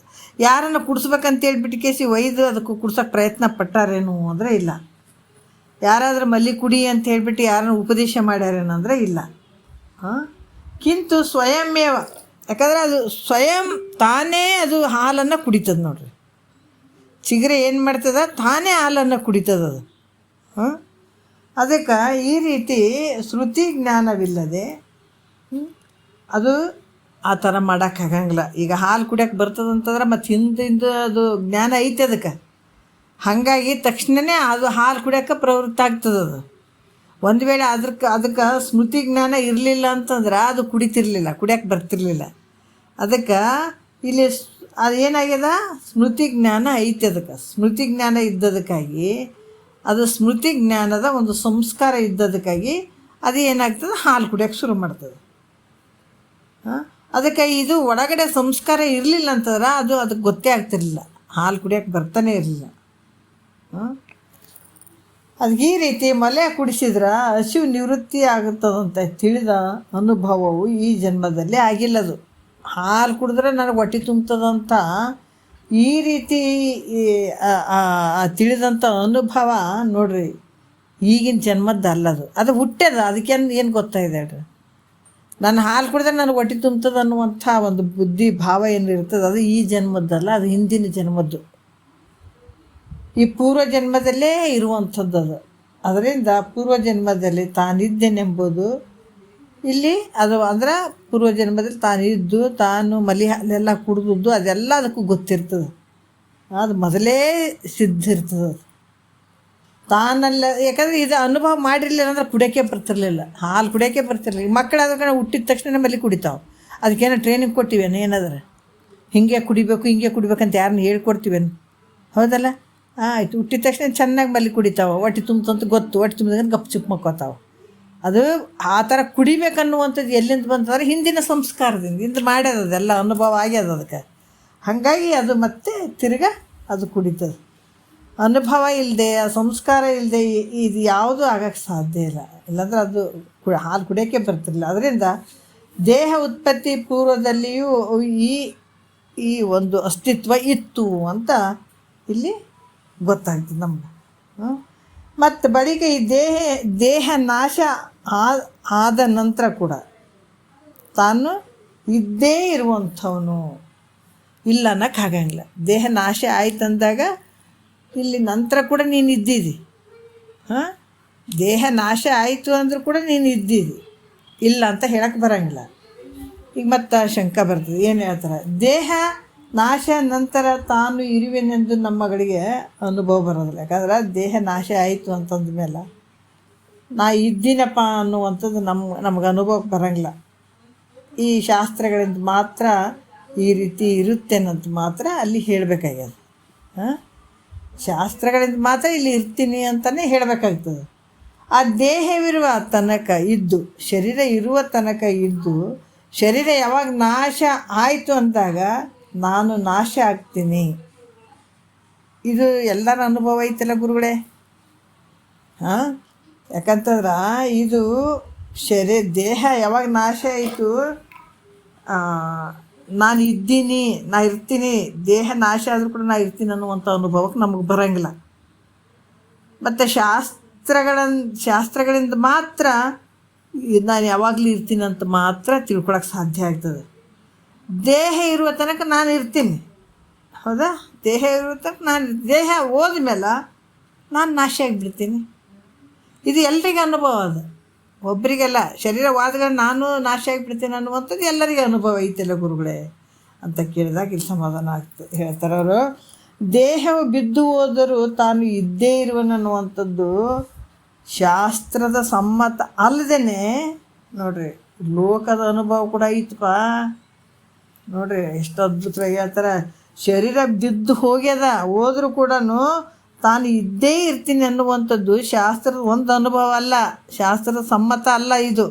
ಯಾರನ್ನು ಕುಡಿಸ್ಬೇಕಂತೇಳ್ಬಿಟ್ಟು ಕೇಸಿ ಒಯ್ದು ಅದಕ್ಕೆ ಕುಡ್ಸೋಕೆ ಪ್ರಯತ್ನ ಪಟ್ಟಾರೇನು ಅಂದರೆ ಇಲ್ಲ. ಯಾರಾದರೂ ಮಲಿ ಕುಡಿ ಅಂತ ಹೇಳ್ಬಿಟ್ಟು ಯಾರನ್ನ ಉಪದೇಶ ಮಾಡ್ಯಾರೇನಂದ್ರೆ ಇಲ್ಲ. ಕಿಂತು ಸ್ವಯಂಮೇವ, ಯಾಕಂದ್ರೆ ಅದು ಸ್ವಯಂ ತಾನೇ ಅದು ಹಾಲನ್ನು ಕುಡಿತದೆ. ನೋಡ್ರಿ, ಚಿಗುರೆ ಏನು ಮಾಡ್ತದ, ತಾನೇ ಹಾಲನ್ನು ಕುಡಿತದದು. ಅದಕ್ಕೆ ಈ ರೀತಿ ಶ್ರುತಿ ಜ್ಞಾನವಿಲ್ಲದೆ ಅದು ಆ ಥರ ಮಾಡೋಕ್ಕಾಗಂಗಿಲ್ಲ. ಈಗ ಹಾಲು ಕುಡಿಯೋಕೆ ಬರ್ತದಂತಂದ್ರೆ ಮತ್ತು ಹಿಂದಿಂದ ಅದು ಜ್ಞಾನ ಐತೆ ಅದಕ್ಕೆ. ಹಾಗಾಗಿ ತಕ್ಷಣವೇ ಅದು ಹಾಲು ಕುಡಿಯೋಕೆ ಪ್ರವೃತ್ತ ಆಗ್ತದೆ. ಅದು ಒಂದು ವೇಳೆ ಅದಕ್ಕೆ ಸ್ಮೃತಿ ಜ್ಞಾನ ಇರಲಿಲ್ಲ ಅಂತಂದ್ರೆ ಅದು ಕುಡಿತಿರ್ಲಿಲ್ಲ, ಕುಡಿಯೋಕೆ ಬರ್ತಿರ್ಲಿಲ್ಲ. ಅದಕ್ಕೆ ಇಲ್ಲಿ ಅದು ಏನಾಗ್ಯದ, ಸ್ಮೃತಿ ಜ್ಞಾನ ಐತೆ. ಅದಕ್ಕೆ ಸ್ಮೃತಿ ಜ್ಞಾನ ಇದ್ದದಕ್ಕಾಗಿ, ಅದು ಸ್ಮೃತಿ ಜ್ಞಾನದ ಒಂದು ಸಂಸ್ಕಾರ ಇದ್ದದಕ್ಕಾಗಿ ಅದು ಏನಾಗ್ತದೆ, ಹಾಲು ಕುಡಿಯೋಕೆ ಶುರು ಮಾಡ್ತದೆ. ಅದಕ್ಕೆ ಇದು ಒಳಗಡೆ ಸಂಸ್ಕಾರ ಇರಲಿಲ್ಲ ಅಂತಂದ್ರೆ ಅದಕ್ಕೆ ಗೊತ್ತೇ ಆಗ್ತಿರ್ಲಿಲ್ಲ, ಹಾಲು ಕುಡಿಯೋಕೆ ಬರ್ತಾನೆ ಇರಲಿಲ್ಲ. ಅದಕ್ಕೆ ಈ ರೀತಿ ಮಲೆ ಕುಡಿಸಿದ್ರೆ ಹಸಿವು ನಿವೃತ್ತಿ ಆಗುತ್ತದಂತ ತಿಳಿದ ಅನುಭವವು ಈ ಜನ್ಮದಲ್ಲಿ ಆಗಿಲ್ಲದು. ಹಾಲು ಕುಡಿದ್ರೆ ನನಗೆ ಹೊಟ್ಟೆ ತುಂಬ್ತದಂತ ಈ ರೀತಿ ತಿಳಿದಂಥ ಅನುಭವ ನೋಡ್ರಿ ಈಗಿನ ಜನ್ಮದ್ದಲ್ಲದು. ಅದು ಹುಟ್ಟ್ಯದ, ಅದಕ್ಕೆ ಏನು ಗೊತ್ತಾಯಿದೆ ಹೇಳ್ರಿ. ನಾನು ಹಾಲು ಕುಡಿದ್ರೆ ನನಗೆ ಹೊಟ್ಟೆ ತುಂಬ್ತದೆ ಅನ್ನುವಂಥ ಒಂದು ಬುದ್ಧಿ ಭಾವ ಏನಿರ್ತದೆ ಅದು ಈ ಜನ್ಮದ್ದಲ್ಲ, ಅದು ಹಿಂದಿನ ಜನ್ಮದ್ದು, ಈ ಪೂರ್ವ ಜನ್ಮದಲ್ಲೇ ಇರುವಂಥದ್ದು ಅದು. ಅದರಿಂದ ಪೂರ್ವ ಜನ್ಮದಲ್ಲಿ ತಾನಿದ್ದೇನೆಂಬುದು ಇಲ್ಲಿ ಅದು ಅಂದ್ರೆ ಪೂರ್ವ ಜನ್ಮದಲ್ಲಿ ತಾನಿದ್ದು ತಾನು ಮಲಿ ಹಾಲೆಲ್ಲ ಕುಡಿದದ್ದು ಅದೆಲ್ಲ ಅದಕ್ಕೂ ಗೊತ್ತಿರ್ತದೆ. ಅದು ಮೊದಲೇ ಸಿದ್ಧ ಇರ್ತದೆ ಅದು ತಾನಲ್ಲ. ಯಾಕಂದರೆ ಇದು ಅನುಭವ ಮಾಡಿರಲಿಲ್ಲ ಅಂದ್ರೆ ಕುಡಿಯೋಕ್ಕೆ ಬರ್ತಿರ್ಲಿಲ್ಲ, ಹಾಲು ಕುಡಿಯೋಕ್ಕೆ ಬರ್ತಿರ್ಲಿಲ್ಲ. ಮಕ್ಕಳಾದ್ರೆ ಹುಟ್ಟಿದ ತಕ್ಷಣ ಮಲಿ ಕುಡಿತಾವೆ. ಅದಕ್ಕೇನೋ ಟ್ರೈನಿಂಗ್ ಕೊಟ್ಟಿವೇನು, ಏನಾದ್ರೆ ಹಿಂಗೆ ಕುಡಿಬೇಕಂತ ಯಾರನ್ನ ಹೇಳ್ಕೊಡ್ತೀವೇನು? ಹೌದಲ್ಲ? ಆಯಿತು, ಹುಟ್ಟಿದ ತಕ್ಷಣ ಚೆನ್ನಾಗಿ ಮಲ್ಲಿ ಕುಡಿತಾವೆ, ಹೊಟ್ಟೆ ತುಂಬಂತ ಗೊತ್ತು, ಹೊಟ್ಟೆ ತುಂಬಿದಾಗ ಗಪ್ ಚುಪ್ ಮಕ್ಕೋತಾವೆ. ಅದು ಆ ಥರ ಕುಡಿಬೇಕನ್ನುವಂಥದ್ದು ಎಲ್ಲಿಂದ ಬಂತಂದ್ರೆ ಹಿಂದಿನ ಸಂಸ್ಕಾರದಿಂದ ಇಂದು ಮಾಡ್ಯದ, ಅದೆಲ್ಲ ಅನುಭವ ಆಗ್ಯದ ಅದಕ್ಕೆ. ಹಾಗಾಗಿ ಅದು ಮತ್ತೆ ತಿರ್ಗಾ ಅದು ಕುಡಿತದೆ. ಅನುಭವ ಇಲ್ಲದೆ, ಸಂಸ್ಕಾರ ಇಲ್ಲದೆ ಇದು ಯಾವುದೂ ಆಗೋಕ್ಕೆ ಸಾಧ್ಯ ಇಲ್ಲ. ಇಲ್ಲಾಂದ್ರೆ ಅದು ಹಾಲು ಕುಡಿಯೋಕ್ಕೆ ಬರ್ತಿರಲಿಲ್ಲ. ಅದರಿಂದ ದೇಹ ಉತ್ಪತ್ತಿ ಪೂರ್ವದಲ್ಲಿಯೂ ಈ ಒಂದು ಅಸ್ತಿತ್ವ ಇತ್ತು ಅಂತ ಇಲ್ಲಿ ಗೊತ್ತಾಗ್ತದೆ ನಮ್ಗೆ. ಮತ್ತು ಬಳಿಕ ಈ ದೇಹ ನಾಶ ಆದ ನಂತರ ಕೂಡ ತಾನು ಇದ್ದೇ ಇರುವಂಥವನು, ಇಲ್ಲ ಅನ್ನೋಕ್ಕಾಗಂಗಿಲ್ಲ. ದೇಹ ನಾಶ ಆಯ್ತಂದಾಗ ಇಲ್ಲಿ ನಂತರ ಕೂಡ ನೀನು ಇದ್ದಿದ್ದಿ. ದೇಹ ನಾಶ ಆಯಿತು ಅಂದರೂ ಕೂಡ ನೀನು ಇದ್ದಿದ್ದಿ, ಇಲ್ಲ ಅಂತ ಹೇಳಕ್ಕೆ ಬರೋಂಗಿಲ್ಲ. ಈಗ ಮತ್ತು ಶಂಕ ಬರ್ತದೆ, ಏನು ಹೇಳ್ತಾರೆ, ದೇಹ ನಾಶ ನಂತರ ತಾನು ಇರುವೆನೆಂದು ನಮ್ಮಗಳಿಗೆ ಅನುಭವ ಬರೋದಿಲ್ಲ. ಯಾಕಂದ್ರೆ ದೇಹ ನಾಶ ಆಯಿತು ಅಂತಂದ ಮೇಲೆ ನಾ ಇದ್ದೀನಪ್ಪ ಅನ್ನುವಂಥದ್ದು ನಮಗೆ ಅನುಭವಕ್ಕೆ ಬರೋಂಗಿಲ್ಲ. ಈ ಶಾಸ್ತ್ರಗಳಿಂದ ಮಾತ್ರ ಈ ರೀತಿ ಇರುತ್ತೇನಂತ ಮಾತ್ರ ಅಲ್ಲಿ ಹೇಳಬೇಕಾಗ್ಯದ. ಶಾಸ್ತ್ರಗಳಿಂದ ಮಾತ್ರ ಇಲ್ಲಿ ಇರ್ತೀನಿ ಅಂತಲೇ ಹೇಳಬೇಕಾಗ್ತದೆ. ಆ ದೇಹವಿರುವ ತನಕ ಇದ್ದು, ಶರೀರ ಇರುವ ತನಕ ಇದ್ದು, ಶರೀರ ಯಾವಾಗ ನಾಶ ಆಯಿತು ಅಂದಾಗ ನಾನು ನಾಶ ಆಗ್ತೀನಿ. ಇದು ಎಲ್ಲರ ಅನುಭವ ಐತಲ್ಲ ಗುರುಗಳೇ. ಯಾಕಂತಂದ್ರೆ ಇದು ದೇಹ ಯಾವಾಗ ನಾಶ ಆಯಿತು, ನಾನು ಇದ್ದೀನಿ, ನಾ ಇರ್ತೀನಿ, ದೇಹ ನಾಶ ಆದರೂ ಕೂಡ ನಾ ಇರ್ತೀನಿ ಅನ್ನುವಂಥ ಅನುಭವಕ್ಕೆ ನಮಗೆ ಬರೋಂಗಿಲ್ಲ. ಮತ್ತು ಶಾಸ್ತ್ರಗಳಿಂದ ಮಾತ್ರ ನಾನು ಯಾವಾಗಲೂ ಇರ್ತೀನಿ ಅಂತ ಮಾತ್ರ ತಿಳ್ಕೊಳಕ್ಕೆ ಸಾಧ್ಯ ಆಗ್ತದೆ. ದೇಹ ಇರುವ ತನಕ ನಾನು ಇರ್ತೀನಿ, ಹೌದಾ? ದೇಹ ಇರುವ ತನಕ ದೇಹ ಹೋದ ಮೇಲೆ ನಾನು ನಾಶ ಆಗಿಬಿಡ್ತೀನಿ. ಇದು ಎಲ್ರಿಗೂ ಅನುಭವ. ಅದು ಒಬ್ಬರಿಗೆಲ್ಲ ಶರೀರವಾದಗಳು ನಾನು ನಾಶ ಆಗಿಬಿಡ್ತೀನಿ ಅನ್ನುವಂಥದ್ದು ಎಲ್ಲರಿಗೂ ಅನುಭವ ಐತೆಲ್ಲ ಗುರುಗಳೇ ಅಂತ ಕೇಳಿದಾಗ ಇಲ್ಲಿ ಸಮಾಧಾನ ಆಗ್ತದೆ. ಹೇಳ್ತಾರೆ ಅವರು, ದೇಹವು ಬಿದ್ದು ಹೋದರೂ ತಾನು ಇದ್ದೇ ಇರುವನನ್ನುವಂಥದ್ದು ಶಾಸ್ತ್ರದ ಸಮ್ಮತ ಅಲ್ಲದೇ ನೋಡ್ರಿ ಲೋಕದ ಅನುಭವ ಕೂಡ ಐತಪ್ಪ. ನೋಡ್ರಿ ಎಷ್ಟು ಅದ್ಭುತವಾಗಿ ಹೇಳ್ತಾರೆ. ಶರೀರ ಬಿದ್ದು ಹೋದ್ರೂ ಕೂಡ ತಾನು ಇದ್ದೇ ಇರ್ತೀನಿ ಅನ್ನುವಂಥದ್ದು ಶಾಸ್ತ್ರದ ಒಂದು ಅನುಭವ ಅಲ್ಲ, ಶಾಸ್ತ್ರದ ಸಮ್ಮತ ಅಲ್ಲ ಇದು.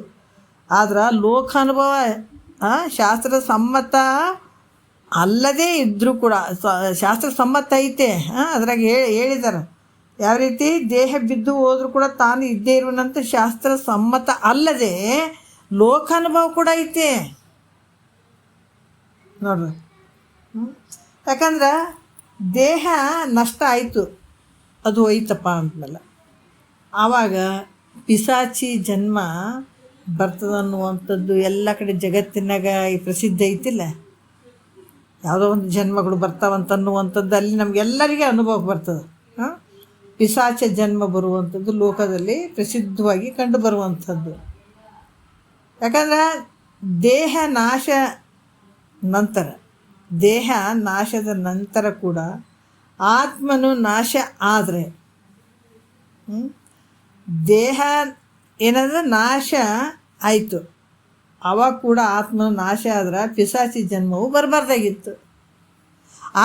ಆದ್ರೆ ಲೋಕ ಅನುಭವ ಶಾಸ್ತ್ರದ ಸಮ್ಮತ ಅಲ್ಲದೇ ಇದ್ದರೂ ಕೂಡ ಶಾಸ್ತ್ರ ಸಮ್ಮತ ಐತೆ. ಅದ್ರಾಗ ಹೇಳಿದ್ದಾರೆ ಯಾವ ರೀತಿ, ದೇಹ ಬಿದ್ದು ಹೋದರೂ ಕೂಡ ತಾನು ಇದ್ದೇ ಇರುವನಂತ ಶಾಸ್ತ್ರ ಸಮ್ಮತ ಅಲ್ಲದೆ ಲೋಕಾನುಭವ ಕೂಡ ಐತೆ ನೋಡ್ರಿ. ಯಾಕಂದ್ರೆ ದೇಹ ನಷ್ಟ ಆಯಿತು, ಅದು ಹೋಯ್ತಪ್ಪ ಅಂದಮೇಲೆ ಆವಾಗ ಪಿಶಾಚಿ ಜನ್ಮ ಬರ್ತದನ್ನುವಂಥದ್ದು ಎಲ್ಲ ಕಡೆ ಜಗತ್ತಿನಾಗ ಈ ಪ್ರಸಿದ್ಧ ಐತಿಲ್ಲ. ಯಾವುದೋ ಒಂದು ಜನ್ಮಗಳು ಬರ್ತಾವಂತನ್ನುವಂಥದ್ದು ಅಲ್ಲಿ ನಮಗೆಲ್ಲರಿಗೆ ಅನುಭವಕ್ಕೆ ಬರ್ತದೆ. ಪಿಶಾಚ ಜನ್ಮ ಬರುವಂಥದ್ದು ಲೋಕದಲ್ಲಿ ಪ್ರಸಿದ್ಧವಾಗಿ ಕಂಡು ಬರುವಂಥದ್ದು. ಯಾಕಂದ್ರೆ ದೇಹ ನಾಶದ ನಂತರ ಕೂಡ ಆತ್ಮನು ನಾಶ ಆದರೆ ದೇಹ ಏನಂದ್ರೆ ನಾಶ ಆಯಿತು, ಅವಾಗ ಕೂಡ ಆತ್ಮನು ನಾಶ ಆದ್ರೆ ಪಿಶಾಚಿ ಜನ್ಮವು ಬರಬಾರ್ದಾಗಿತ್ತು.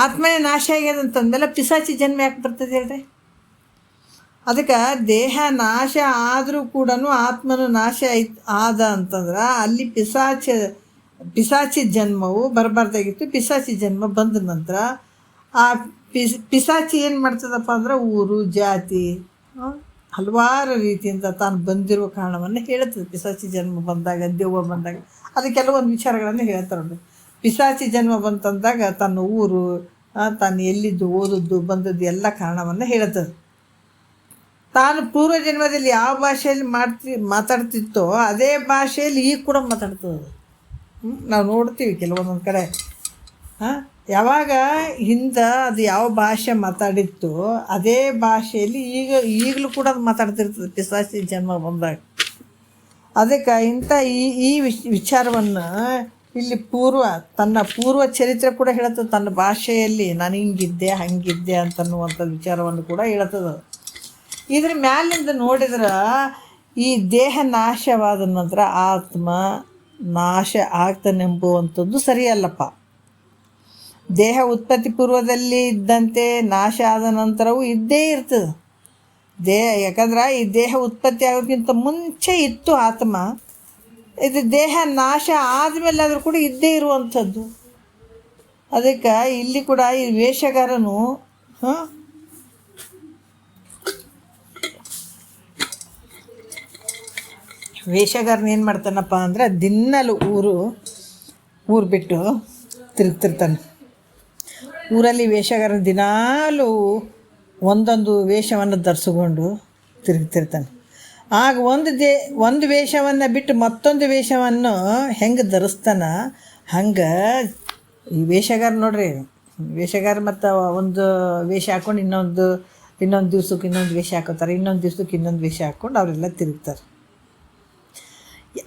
ಆತ್ಮನೇ ನಾಶ ಆಗ್ಯದಂತಂದೆಲ್ಲ ಪಿಶಾಚಿ ಜನ್ಮ ಯಾಕೆ ಬರ್ತದೆ ಹೇಳ್ರಿ? ಅದಕ್ಕೆ ದೇಹ ನಾಶ ಆದರೂ ಕೂಡ ಆತ್ಮನು ನಾಶ ಆದ ಅಂತಂದ್ರೆ ಅಲ್ಲಿ ಪಿಶಾಚಿ ಜನ್ಮವು ಬರಬಾರ್ದಾಗಿತ್ತು. ಪಿಶಾಚಿ ಜನ್ಮ ಬಂದ ನಂತರ ಆ ಪಿಶಾಚಿ ಏನು ಮಾಡ್ತದಪ್ಪ ಅಂದ್ರೆ ಊರು ಜಾತಿ ಹಲವಾರು ರೀತಿಯಿಂದ ತಾನು ಬಂದಿರುವ ಕಾರಣವನ್ನು ಹೇಳುತ್ತದೆ. ಪಿಶಾಚಿ ಜನ್ಮ ಬಂದಾಗ, ದೆವ್ವ ಬಂದಾಗ ಅದು ಕೆಲವೊಂದು ವಿಚಾರಗಳನ್ನು ಹೇಳ್ತಾರೆ ನೋಡಿ. ಪಿಶಾಚಿ ಜನ್ಮ ಬಂತಂದಾಗ ತನ್ನ ಊರು, ತಾನು ಎಲ್ಲಿದ್ದು ಓದದ್ದು ಬಂದದ್ದು ಎಲ್ಲ ಕಾರಣವನ್ನು ಹೇಳುತ್ತದೆ. ತಾನು ಪೂರ್ವ ಜನ್ಮದಲ್ಲಿ ಯಾವ ಭಾಷೆಯಲ್ಲಿ ಮಾತಾಡ್ತಿತ್ತೋ ಅದೇ ಭಾಷೆಯಲ್ಲಿ ಈಗ ಕೂಡ ಮಾತಾಡ್ತದೆ. ನಾವು ನೋಡ್ತೀವಿ ಕೆಲವೊಂದೊಂದು ಕಡೆ ಯಾವಾಗ ಹಿಂದೆ ಅದು ಯಾವ ಭಾಷೆ ಮಾತಾಡಿತ್ತು ಅದೇ ಭಾಷೆಯಲ್ಲಿ ಈಗಲೂ ಕೂಡ ಅದು ಮಾತಾಡ್ತಿರ್ತದೆ ಪಿಶಾಚಿ ಜನ್ಮ ಬಂದಾಗ. ಅದಕ್ಕೆ ಇಂಥ ಈ ವಿಚಾರವನ್ನು ಇಲ್ಲಿ ತನ್ನ ಪೂರ್ವ ಚರಿತ್ರೆ ಕೂಡ ಹೇಳ್ತದೆ. ತನ್ನ ಭಾಷೆಯಲ್ಲಿ ನಾನು ಹಿಂಗಿದ್ದೆ ಹಂಗಿದ್ದೆ ಅಂತನ್ನುವಂಥ ವಿಚಾರವನ್ನು ಕೂಡ ಹೇಳ್ತದೆ. ಇದ್ರ ಮ್ಯಾಲಿಂದ ನೋಡಿದ್ರೆ ಈ ದೇಹ ನಾಶವಾದ ನಂತರ ಆತ್ಮ ನಾಶ ಆಗ್ತಾನೆಂಬುವಂಥದ್ದು ಸರಿಯಲ್ಲಪ್ಪ. ದೇಹ ಉತ್ಪತ್ತಿ ಪೂರ್ವದಲ್ಲಿ ಇದ್ದಂತೆ ನಾಶ ಆದ ನಂತರವೂ ಇದ್ದೇ ಇರ್ತದೆ ಯಾಕಂದ್ರೆ ಈ ದೇಹ ಉತ್ಪತ್ತಿ ಆಗೋದಕ್ಕಿಂತ ಮುಂಚೆ ಇತ್ತು ಆತ್ಮ. ಇದು ದೇಹ ನಾಶ ಆದಮೇಲೆ ಆದರೂ ಕೂಡ ಇದ್ದೇ ಇರುವಂಥದ್ದು. ಅದಕ್ಕೆ ಇಲ್ಲಿ ಕೂಡ ಈ ವೇಷಗಾರನು ಏನು ಮಾಡ್ತಾನಪ್ಪ ಅಂದ್ರೆ ದಿನಲೂ ಊರು ಬಿಟ್ಟು ತಿರುಗ್ತಿರ್ತಾನೆ. ಊರಲ್ಲಿ ವೇಷಗಾರ ದಿನಾಲೂ ಒಂದೊಂದು ವೇಷವನ್ನು ಧರಿಸ್ಕೊಂಡು ತಿರುಗ್ತಿರ್ತಾನೆ. ಆಗ ಒಂದು ವೇಷವನ್ನು ಬಿಟ್ಟು ಮತ್ತೊಂದು ವೇಷವನ್ನು ಹೆಂಗೆ ಧರಿಸ್ತಾನ ಹಂಗೆ ಈ ವೇಷಗಾರ ನೋಡ್ರಿ. ವೇಷಗಾರ ಮತ್ತು ಒಂದು ವೇಷ ಹಾಕ್ಕೊಂಡು ಇನ್ನೊಂದು ದಿವ್ಸಕ್ಕೆ ಇನ್ನೊಂದು ವೇಷ ಹಾಕೋತಾರೆ, ಇನ್ನೊಂದು ದಿವ್ಸಕ್ಕೆ ಇನ್ನೊಂದು ವೇಷ ಹಾಕ್ಕೊಂಡು ಅವರೆಲ್ಲ ತಿರುಗ್ತಾರೆ.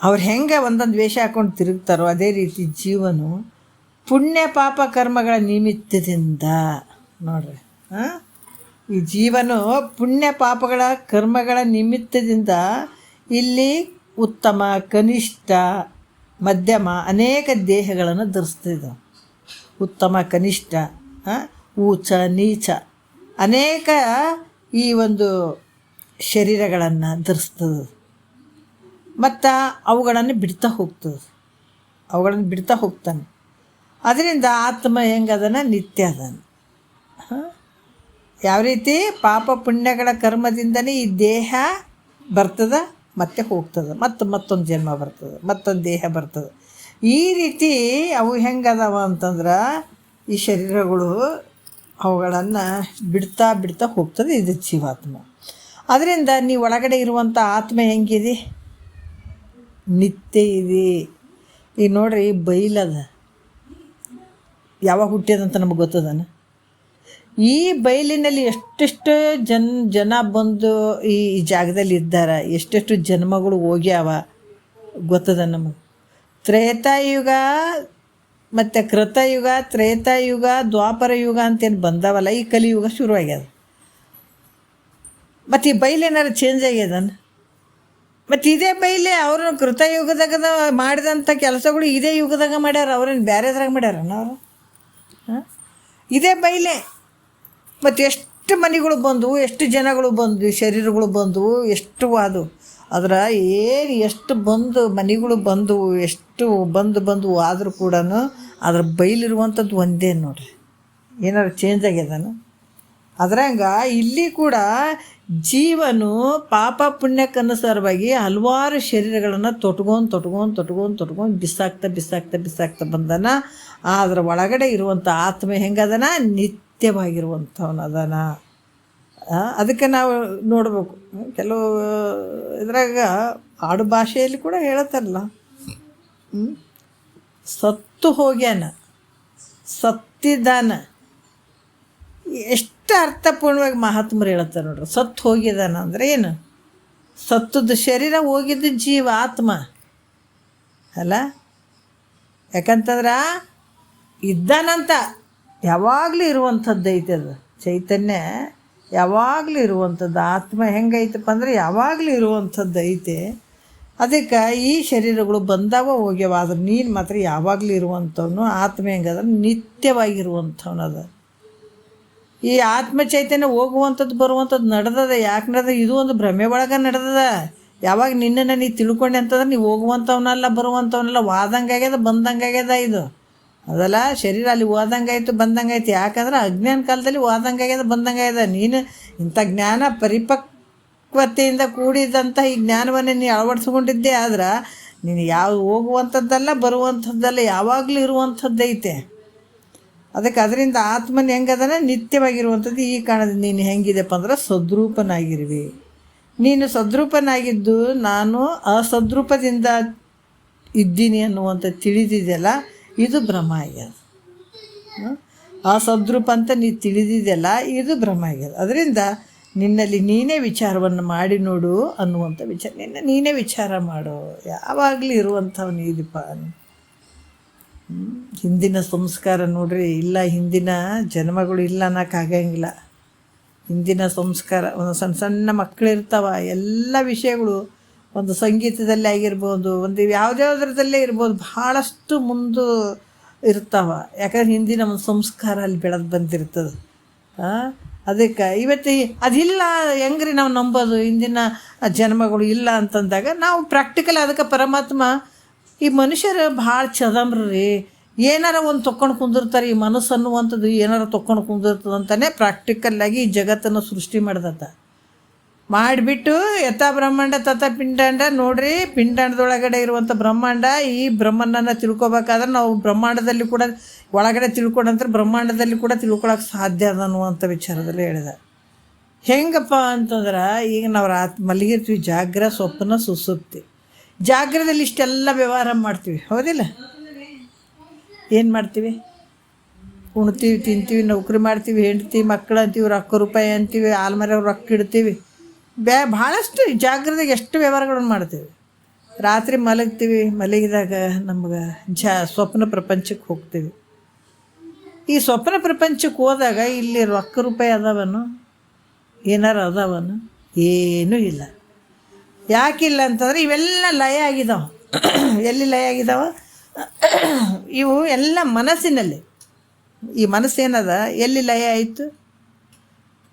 ಅವ್ರು ಹೆಂಗೆ ಒಂದೊಂದು ವೇಷ ಹಾಕ್ಕೊಂಡು ತಿರುಗ್ತಾರೋ ಅದೇ ರೀತಿ ಜೀವನು ಪುಣ್ಯ ಪಾಪ ಕರ್ಮಗಳ ನಿಮಿತ್ತದಿಂದ ನೋಡ್ರಿ ಈ ಜೀವನು ಪುಣ್ಯ ಪಾಪಗಳ ಕರ್ಮಗಳ ನಿಮಿತ್ತದಿಂದ ಇಲ್ಲಿ ಉತ್ತಮ, ಕನಿಷ್ಠ, ಮಧ್ಯಮ ಅನೇಕ ದೇಹಗಳನ್ನು ಧರಿಸ್ತಿದ್ದಾವೆ. ಉತ್ತಮ, ಕನಿಷ್ಠ, ಊಚ, ನೀಚ ಅನೇಕ ಈ ಒಂದು ಶರೀರಗಳನ್ನು ಧರಿಸ್ತದೆ. ಮತ್ತು ಅವುಗಳನ್ನು ಬಿಡ್ತಾ ಹೋಗ್ತಾನೆ. ಅದರಿಂದ ಆತ್ಮ ಹೆಂಗದನ ನಿತ್ಯ ಅದಾನ. ಯಾವ ರೀತಿ ಪಾಪ ಪುಣ್ಯಗಳ ಕರ್ಮದಿಂದನೇ ಈ ದೇಹ ಬರ್ತದೆ ಮತ್ತೆ ಹೋಗ್ತದೆ, ಮತ್ತೊಂದು ಜನ್ಮ ಬರ್ತದೆ, ಮತ್ತೊಂದು ದೇಹ ಬರ್ತದೆ. ಈ ರೀತಿ ಅವು ಹೆಂಗದಾವ ಅಂತಂದ್ರೆ ಈ ಶರೀರಗಳು ಅವುಗಳನ್ನು ಬಿಡ್ತಾ ಹೋಗ್ತದೆ. ಇದು ಜೀವಾತ್ಮ. ಅದರಿಂದ ನೀವು ಒಳಗಡೆ ಇರುವಂಥ ಆತ್ಮ ಹೆಂಗಿದೆ? ನಿತ್ಯ ಇದೆ. ಈಗ ನೋಡ್ರಿ ಬೈಲದ ಯಾವಾಗ ಹುಟ್ಟ್ಯದಂತ ನಮಗೆ ಗೊತ್ತದನ? ಈ ಬಯಲಿನಲ್ಲಿ ಎಷ್ಟೆಷ್ಟು ಜನ ಬಂದು ಈ ಜಾಗದಲ್ಲಿ ಇದ್ದಾರೆ, ಎಷ್ಟೆಷ್ಟು ಜನ್ಮಗಳು ಹೋಗ್ಯಾವ ಗೊತ್ತದ ನಮಗೆ. ತ್ರೇತಾಯುಗ ಮತ್ತು ಕೃತಯುಗ, ತ್ರೇತಾಯುಗ, ದ್ವಾಪರ ಯುಗ ಅಂತೇನು ಬಂದಾವಲ್ಲ, ಈ ಕಲಿಯುಗ ಶುರುವಾಗ್ಯದ. ಮತ್ತು ಈ ಬೈಲ್ ಏನಾರು ಚೇಂಜ್ ಆಗ್ಯದನ? ಮತ್ತು ಇದೇ ಬೈಲೆ ಅವರು ಕೃತಯುಗದಾಗ ಮಾಡಿದಂಥ ಕೆಲಸಗಳು ಇದೇ ಯುಗದಾಗ ಮಾಡ್ಯಾರ, ಅವ್ರೇನು ಬೇರೆದ್ರಾಗ ಮಾಡ್ಯಾರನ ಅವರು? ಇದೇ ಬೈಲೆ. ಮತ್ತು ಎಷ್ಟು ಮನೆಗಳು ಬಂದವು, ಎಷ್ಟು ಜನಗಳು ಬಂದು, ಶರೀರಗಳು ಬಂದವು, ಎಷ್ಟು ಅದು ಅದರ ಏನು ಎಷ್ಟು ಬಂದು ಮನೆಗಳು ಬಂದವು, ಎಷ್ಟು ಬಂದು ಆದರೂ ಕೂಡ ಅದ್ರ ಬೈಲಿರುವಂಥದ್ದು ಒಂದೇ ನೋಡ್ರಿ. ಏನಾರು ಚೇಂಜ್ ಆಗ್ಯದನು? ಅದ್ರಂಗೆ ಇಲ್ಲಿ ಕೂಡ ಜೀವನು ಪಾಪ ಪುಣ್ಯಕ್ಕನುಸಾರವಾಗಿ ಹಲವಾರು ಶರೀರಗಳನ್ನು ತೊಟ್ಕೊಂಡು ಬಿಸಾಕ್ತಾ ಬಂದನ. ಅದರ ಒಳಗಡೆ ಇರುವಂಥ ಆತ್ಮ ಹೆಂಗದನ? ನಿತ್ಯವಾಗಿರುವಂಥವನದನ. ಅದಕ್ಕೆ ನಾವು ನೋಡ್ಬೇಕು. ಕೆಲವು ಇದ್ರಾಗ ಆಡು ಭಾಷೆಯಲ್ಲಿ ಕೂಡ ಹೇಳತ್ತಲ್ಲ, ಸತ್ತು ಹೋಗ್ಯಾನ, ಸತ್ತಿದ್ದಾನ. ಎಷ್ಟು ಅರ್ಥಪೂರ್ಣವಾಗಿ ಮಹಾತ್ಮರು ಹೇಳ್ತಾರೆ ನೋಡ್ರಿ. ಸತ್ತು ಹೋಗಿದ್ದಾನ ಅಂದರೆ ಏನು? ಸತ್ತದ ಶರೀರ, ಹೋಗಿದ್ದು ಜೀವ, ಆತ್ಮ ಅಲ್ಲ. ಯಾಕಂತಂದ್ರೆ ಇದ್ದಾನಂತ ಯಾವಾಗಲೂ ಇರುವಂಥದ್ದು ಐತೆ. ಅದು ಚೈತನ್ಯ ಯಾವಾಗಲೂ ಇರುವಂಥದ್ದು. ಆತ್ಮ ಹೆಂಗೈತಪ್ಪ ಅಂದರೆ ಯಾವಾಗಲೂ ಇರುವಂಥದ್ದು ಐತೆ. ಅದಕ್ಕೆ ಈ ಶರೀರಗಳು ಬಂದಾವ ಹೋಗ್ಯಾವ, ಆದ್ರೆ ನೀನು ಮಾತ್ರ ಯಾವಾಗಲೂ ಇರುವಂಥವನು. ಆತ್ಮ ಹೆಂಗದ? ನಿತ್ಯವಾಗಿರುವಂಥವನದ. ಈ ಆತ್ಮ ಚೈತನ್ಯ ಹೋಗುವಂಥದ್ದು ಬರುವಂಥದ್ದು ನಡೆದದ. ಯಾಕೆ ನಡೆದ? ಇದು ಒಂದು ಭ್ರಮೆ ಒಳಗೆ ನಡೆದದ. ಯಾವಾಗ ನಿನ್ನನ್ನು ನೀ ತಿಳ್ಕೊಂಡೆ ಅಂತಂದ್ರೆ ನೀವು ಹೋಗುವಂಥವನಲ್ಲ, ಬರುವಂಥವನಲ್ಲ, ವಾದಂಗಾಗ್ಯದ ಬಂದಂಗಾಗ್ಯದ. ಇದು ಅದಲ್ಲ, ಶರೀರ ಅಲ್ಲಿ ಹೋದಂಗಾಯ್ತು ಬಂದಂಗಾಯ್ತು. ಯಾಕಂದ್ರೆ ಅಜ್ಞಾನ ಕಾಲದಲ್ಲಿ ಹೋದಂಗಾಗ್ಯದ ಬಂದಂಗಾಗ್ಯದ. ನೀನು ಇಂಥ ಜ್ಞಾನ ಪರಿಪಕ್ವತೆಯಿಂದ ಕೂಡಿದಂಥ ಈ ಜ್ಞಾನವನ್ನು ನೀನು ಅಳವಡಿಸ್ಕೊಂಡಿದ್ದೆ. ಆದ್ರೆ ನೀನು ಯಾವ ಹೋಗುವಂಥದ್ದಲ್ಲ, ಬರುವಂಥದ್ದಲ್ಲ, ಯಾವಾಗಲೂ ಇರುವಂಥದ್ದೈತೆ. ಅದಕ್ಕೆ ಅದರಿಂದ ಆತ್ಮನ ಹೆಂಗದನ? ನಿತ್ಯವಾಗಿರುವಂಥದ್ದು. ಈ ಕಾರಣದಿಂದ ನೀನು ಹೆಂಗಿದೆಪ್ಪ ಅಂದ್ರೆ ಸದ್ರೂಪನಾಗಿರುವಿ. ನೀನು ಸದ್ರೂಪನಾಗಿದ್ದು ನಾನು ಅಸದ್ರೂಪದಿಂದ ಇದ್ದೀನಿ ಅನ್ನುವಂಥ ತಿಳಿದಿದೆಯಲ್ಲ, ಇದು ಭ್ರಮ ಆಗ್ಯದ. ಅಸದ್ರೂಪ ಅಂತ ನೀನು ತಿಳಿದಿದೆಯಲ್ಲ, ಇದು ಭ್ರಮ ಆಗ್ಯದ. ಅದರಿಂದ ನಿನ್ನಲ್ಲಿ ನೀನೇ ವಿಚಾರವನ್ನು ಮಾಡಿ ನೋಡು ಅನ್ನುವಂಥ ವಿಚಾರ. ನೀನೇ ವಿಚಾರ ಮಾಡು. ಯಾವಾಗಲೂ ಇರುವಂಥವ್ನು ಇದಪ್ಪ. ಹಿಂದಿನ ಸಂಸ್ಕಾರ ನೋಡ್ರಿ, ಇಲ್ಲ ಹಿಂದಿನ ಜನ್ಮಗಳು ಇಲ್ಲ ಅನ್ನೋಕ್ಕಾಗಂಗಿಲ್ಲ. ಹಿಂದಿನ ಸಂಸ್ಕಾರ ಒಂದು ಸಣ್ಣ ಸಣ್ಣ ಮಕ್ಕಳಿರ್ತಾವ, ಎಲ್ಲ ವಿಷಯಗಳು ಒಂದು ಸಂಗೀತದಲ್ಲೇ ಆಗಿರ್ಬೋದು, ಒಂದು ಯಾವುದ್ಯಾವುದ್ರದಲ್ಲೇ ಇರ್ಬೋದು, ಭಾಳಷ್ಟು ಮುಂದೆ ಇರ್ತಾವ. ಯಾಕಂದ್ರೆ ಹಿಂದಿನ ಒಂದು ಸಂಸ್ಕಾರ ಅಲ್ಲಿ ಬೆಳೆದು ಬಂದಿರ್ತದೆ. ಅದಕ್ಕೆ ಇವತ್ತು ಅದಿಲ್ಲ ಹೆಂಗ್ರಿ ನಾವು ನಂಬೋದು? ಹಿಂದಿನ ಜನ್ಮಗಳು ಇಲ್ಲ ಅಂತಂದಾಗ ನಾವು ಪ್ರಾಕ್ಟಿಕಲ್. ಅದಕ್ಕೆ ಪರಮಾತ್ಮ ಈ ಮನುಷ್ಯರು ಭಾಳ ಚದಂಬ್ರಿ, ಏನಾರ ಒಂದು ತೊಗೊಂಡು ಕುಂದಿರ್ತಾರೆ. ಈ ಮನಸ್ಸು ಅನ್ನುವಂಥದ್ದು ಏನಾರ ತೊಗೊಂಡು ಕುಂದಿರ್ತದೆ ಅಂತಲೇ ಪ್ರಾಕ್ಟಿಕಲ್ಲಾಗಿ ಈ ಜಗತ್ತನ್ನು ಸೃಷ್ಟಿ ಮಾಡ್ದತ್ತ. ಮಾಡಿಬಿಟ್ಟು ಯಥಾ ಬ್ರಹ್ಮಾಂಡ ತಥಾ ಪಿಂಡಾಂಡ ನೋಡ್ರಿ. ಪಿಂಡಾಂಡದೊಳಗಡೆ ಇರುವಂಥ ಬ್ರಹ್ಮಾಂಡ, ಈ ಬ್ರಹ್ಮನನ್ನು ತಿಳ್ಕೊಬೇಕಾದ್ರೆ ನಾವು ಬ್ರಹ್ಮಾಂಡದಲ್ಲಿ ಕೂಡ ಒಳಗಡೆ ತಿಳ್ಕೊಂಡಂದ್ರೆ ಬ್ರಹ್ಮಾಂಡದಲ್ಲಿ ಕೂಡ ತಿಳ್ಕೊಳಕ್ಕೆ ಸಾಧ್ಯ ಅದ ಅನ್ನುವಂಥ ವಿಚಾರದಲ್ಲಿ ಹೇಳಿದೆ. ಹೆಂಗಪ್ಪ ಅಂತಂದ್ರೆ, ಈಗ ನಾವು ಮಲಗಿರ್ತೀವಿ, ಜಾಗ್ರ, ಸ್ವಪ್ನ, ಸುಸುಪ್ತಿ. ಜಾಗ್ರದಲ್ಲಿ ಇಷ್ಟೆಲ್ಲ ವ್ಯವಹಾರ ಮಾಡ್ತೀವಿ, ಹೌದಿಲ್ಲ? ಏನು ಮಾಡ್ತೀವಿ? ಉಣ್ತೀವಿ, ತಿಂತೀವಿ, ನೌಕರಿ ಮಾಡ್ತೀವಿ, ಹೆಂಡ್ತಿ ಮಕ್ಕಳು ಅಂತೀವಿ, ರೊಕ್ಕ ರೂಪಾಯಿ ಅಂತೀವಿ, ಆಲ್ಮರೆಯವ್ರು ರೊಕ್ಕ ಇಡ್ತೀವಿ. ಭಾಳಷ್ಟು ಜಾಗ್ರತೆಗೆ ಎಷ್ಟು ವ್ಯವಹಾರಗಳನ್ನು ಮಾಡ್ತೀವಿ. ರಾತ್ರಿ ಮಲಗ್ತೀವಿ, ಮಲಗಿದಾಗ ನಮ್ಗೆ ಸ್ವಪ್ನ ಪ್ರಪಂಚಕ್ಕೆ ಹೋಗ್ತೀವಿ. ಈ ಸ್ವಪ್ನ ಪ್ರಪಂಚಕ್ಕೆ ಹೋದಾಗ ಇಲ್ಲಿ ರೊಕ್ಕ ರೂಪಾಯಿ ಅದಾವನು? ಏನಾರು ಅದಾವನು? ಏನೂ ಇಲ್ಲ. ಯಾಕಿಲ್ಲ ಅಂತಂದ್ರೆ ಇವೆಲ್ಲ ಲಯ ಆಗಿದಾವೆ. ಎಲ್ಲಿ ಲಯ ಆಗಿದಾವ? ಇವು ಎಲ್ಲ ಮನಸ್ಸಿನಲ್ಲಿ. ಈ ಮನಸ್ಸೇನದ? ಎಲ್ಲಿ ಲಯ ಆಯಿತು?